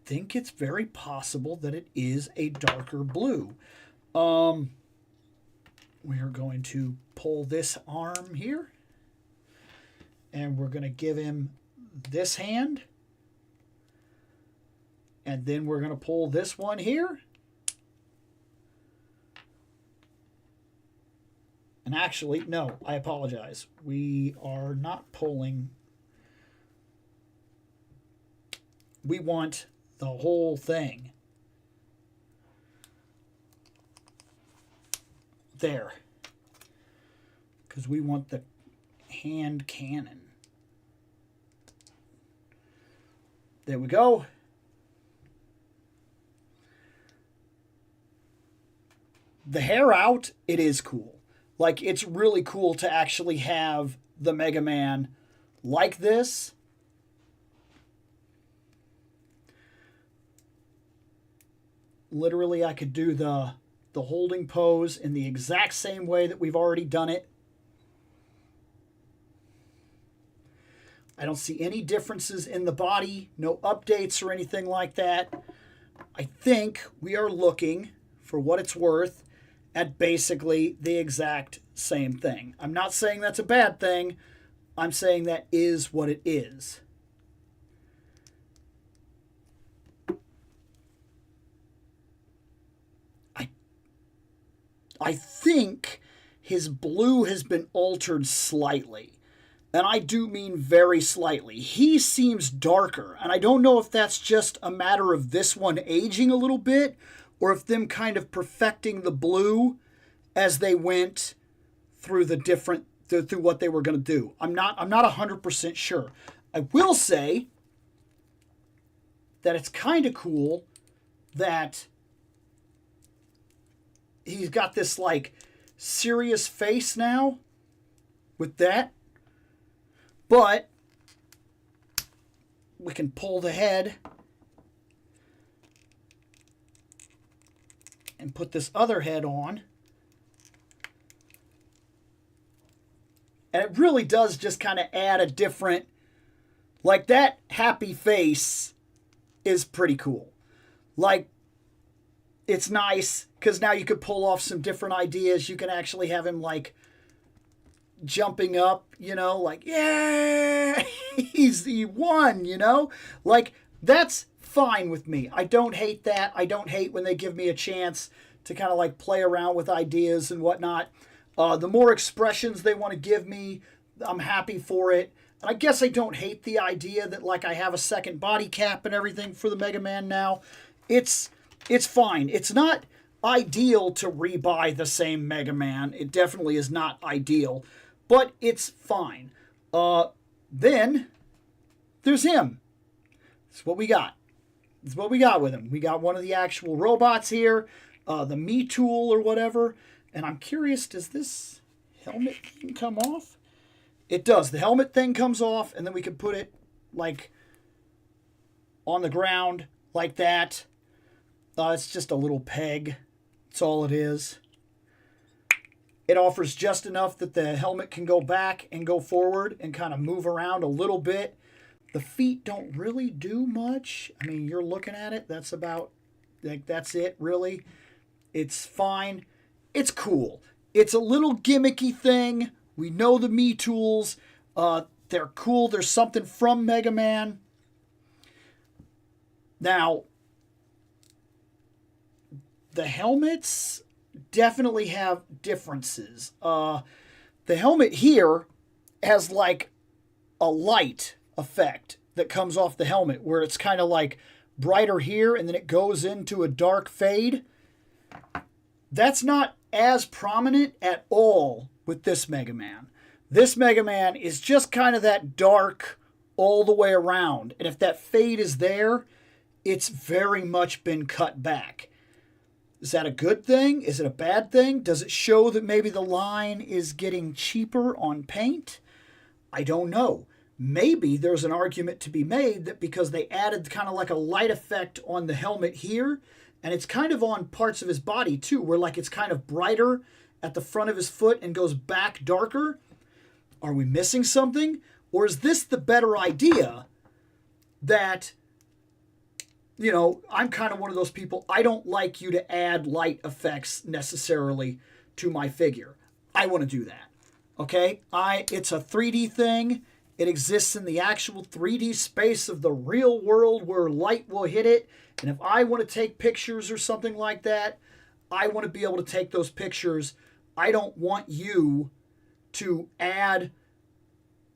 think it's very possible that it is a darker blue. We are going to pull this arm here, and we're going to give him this hand, and then we're going to pull this one here. And actually, no, I apologize. We are not pulling. We want the whole thing. There. Because we want the hand cannon. There we go. The hair out, it is cool. Like, it's really cool to actually have the Mega Man like this. Literally, I could do the holding pose in the exact same way that we've already done it. I don't see any differences in the body, no updates or anything like that. I think we are looking, for what it's worth, at basically the exact same thing. I'm not saying that's a bad thing. I'm saying that is what it is. I think his blue has been altered slightly. And I do mean very slightly. He seems darker. And I don't know if that's just a matter of this one aging a little bit, or if them kind of perfecting the blue as they went through the different, through what they were going to do. I'm not 100% sure. I will say that it's kind of cool that he's got this like serious face now with that. But we can pull the head and put this other head on. And it really does just kind of add a different, like that happy face is pretty cool. Like, it's nice because now you could pull off some different ideas. You can actually have him like jumping up, you know, like, yeah, he won, you know, like that's fine with me. I don't hate that. I don't hate when they give me a chance to kind of like play around with ideas and whatnot. The more expressions they want to give me, I'm happy for it. And I guess I don't hate the idea that like I have a second body cap and everything for the Mega Man now. It's fine. It's not ideal to rebuy the same Mega Man. It definitely is not ideal, but it's fine. Then there's him. That's what we got. That's what we got with him. We got one of the actual robots here, the Me Tool or whatever. And I'm curious, does this helmet thing come off? It does. The helmet thing comes off, and then we can put it like on the ground like that. It's just a little peg. That's all it is. It offers just enough that the helmet can go back and go forward and kind of move around a little bit. The feet don't really do much. I mean, you're looking at it. That's about, like, that's it, really. It's fine. It's cool. It's a little gimmicky thing. We know the Me Tools. They're cool. There's something from Mega Man. Now, the helmets definitely have differences. The helmet here has like a light effect that comes off the helmet where it's kind of like brighter here and then it goes into a dark fade. That's not as prominent at all with this Mega Man. This Mega Man is just kind of that dark all the way around. And if that fade is there, it's very much been cut back. Is that a good thing? Is it a bad thing? Does it show that maybe the line is getting cheaper on paint? I don't know. Maybe there's an argument to be made that because they added kind of like a light effect on the helmet here, and it's kind of on parts of his body too, where like it's kind of brighter at the front of his foot and goes back darker. Are we missing something? Or is this the better idea that you know, I'm kind of one of those people. I don't like you to add light effects necessarily to my figure. I want to do that. Okay? It's a 3D thing. It exists in the actual 3D space of the real world where light will hit it. And if I want to take pictures or something like that, I want to be able to take those pictures. I don't want you to add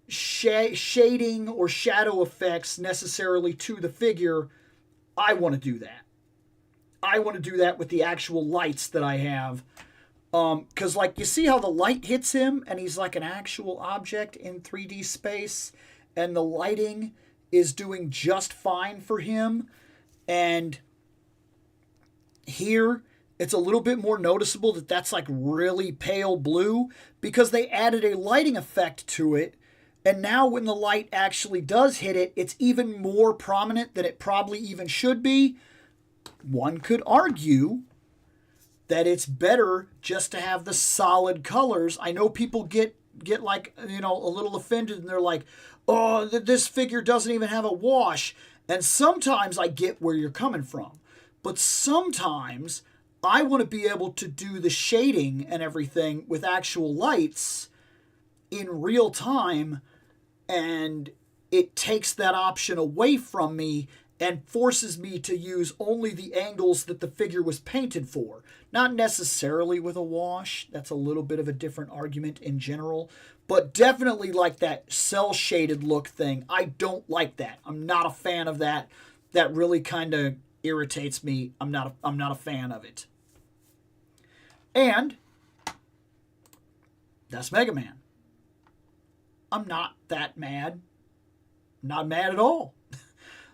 shading or shadow effects necessarily to the figure. I want to do that. I want to do that with the actual lights that I have. Because, like, you see how the light hits him and he's like an actual object in 3D space, and the lighting is doing just fine for him. And here, it's a little bit more noticeable that that's like really pale blue because they added a lighting effect to it. And now when the light actually does hit it, it's even more prominent than it probably even should be. One could argue that it's better just to have the solid colors. I know people get like, you know, a little offended and they're like, oh, this figure doesn't even have a wash. And sometimes I get where you're coming from. But sometimes I want to be able to do the shading and everything with actual lights in real time, and it takes that option away from me and forces me to use only the angles that the figure was painted for. Not necessarily with a wash. That's a little bit of a different argument in general. But definitely like that cel-shaded look thing. I don't like that. I'm not a fan of that. That really kind of irritates me. I'm not a fan of it. And that's Mega Man. I'm not that mad. Not mad at all.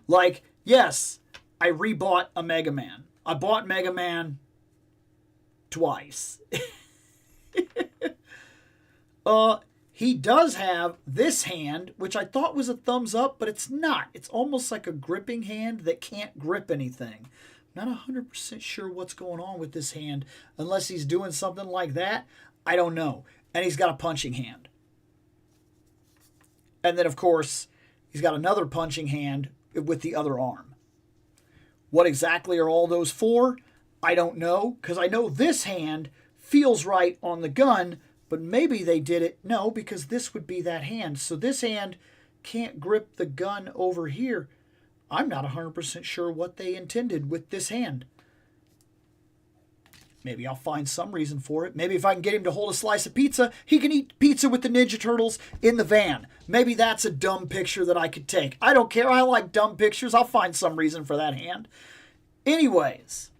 Like, yes, I rebought a Mega Man. I bought Mega Man twice. He does have this hand, which I thought was a thumbs up, but it's not. It's almost like a gripping hand that can't grip anything. I'm not 100% sure what's going on with this hand. Unless he's doing something like that, I don't know. And he's got a punching hand. And then, of course, he's got another punching hand with the other arm. What exactly are all those for? I don't know, because I know this hand feels right on the gun, but maybe they did it. No, because this would be that hand. So this hand can't grip the gun over here. I'm not 100% sure what they intended with this hand. Maybe I'll find some reason for it. Maybe if I can get him to hold a slice of pizza, he can eat pizza with the Ninja Turtles in the van. Maybe that's a dumb picture that I could take. I don't care. I like dumb pictures. I'll find some reason for that hand. Anyways,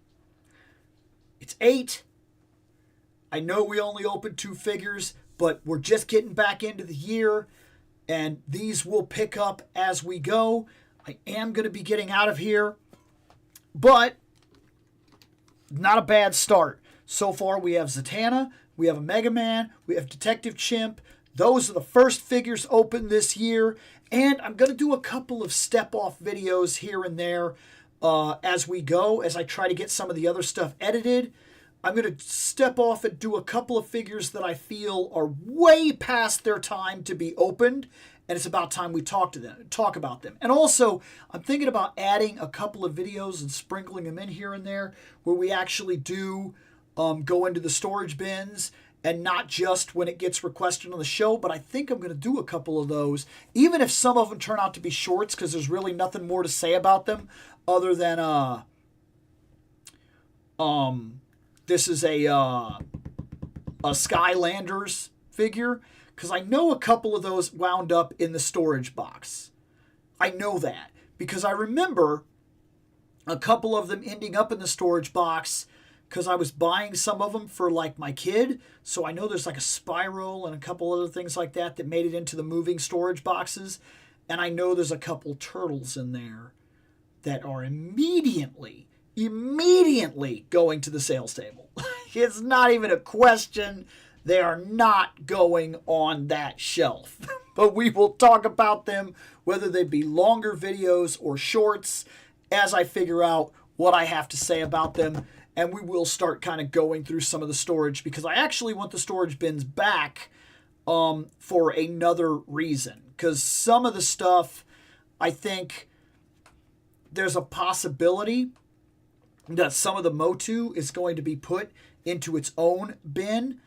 it's 8. I know we only opened 2 figures, but we're just getting back into the year, and these will pick up as we go. I am going to be getting out of here, but not a bad start. So far, we have Zatanna, we have a Mega Man, we have Detective Chimp. Those are the first figures opened this year, and I'm going to do a couple of step-off videos here and there as we go, as I try to get some of the other stuff edited. I'm going to step off and do a couple of figures that I feel are way past their time to be opened, and it's about time we talk about them. And also, I'm thinking about adding a couple of videos and sprinkling them in here and there where we actually do go into the storage bins, and not just when it gets requested on the show, but I think I'm going to do a couple of those, even if some of them turn out to be shorts, because there's really nothing more to say about them other than this is a Skylanders figure, because I know a couple of those wound up in the storage box. I know that because I remember a couple of them ending up in the storage box because I was buying some of them for like my kid. So I know there's like a Spiral and a couple other things like that that made it into the moving storage boxes. And I know there's a couple turtles in there that are immediately going to the sales table. It's not even a question. They are not going on that shelf. But we will talk about them, whether they be longer videos or shorts, as I figure out what I have to say about them. And we will start kind of going through some of the storage, because I actually want the storage bins back for another reason. Because some of the stuff, I think, there's a possibility that some of the Motu is going to be put into its own bin.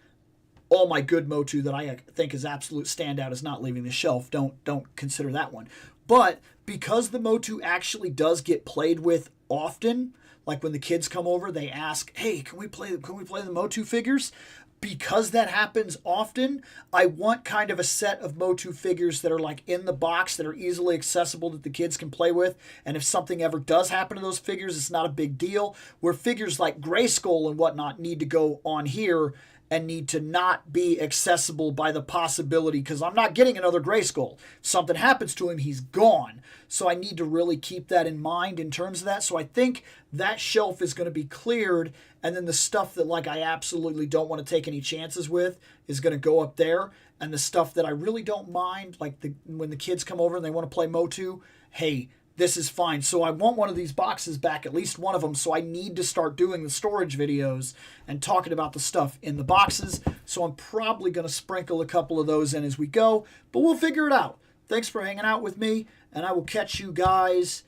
All my good Motu that I think is absolute standout is not leaving the shelf. Don't consider that one. But because the Motu actually does get played with often, like when the kids come over, they ask, "Hey, can we play the Motu figures?" Because that happens often, I want kind of a set of Motu figures that are like in the box, that are easily accessible, that the kids can play with. And if something ever does happen to those figures, it's not a big deal. Where figures like Grayskull and whatnot need to go on here and need to not be accessible by the possibility, because I'm not getting another Grayskull. If something happens to him, he's gone. So I need to really keep that in mind in terms of that. So I think that shelf is going to be cleared, and then the stuff that like I absolutely don't want to take any chances with is going to go up there. And the stuff that I really don't mind, like when the kids come over and they want to play Motu, hey, this is fine. So I want one of these boxes back, at least one of them. So I need to start doing the storage videos and talking about the stuff in the boxes. So I'm probably going to sprinkle a couple of those in as we go, but we'll figure it out. Thanks for hanging out with me, and I will catch you guys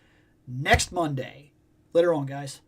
next Monday. Later on, guys.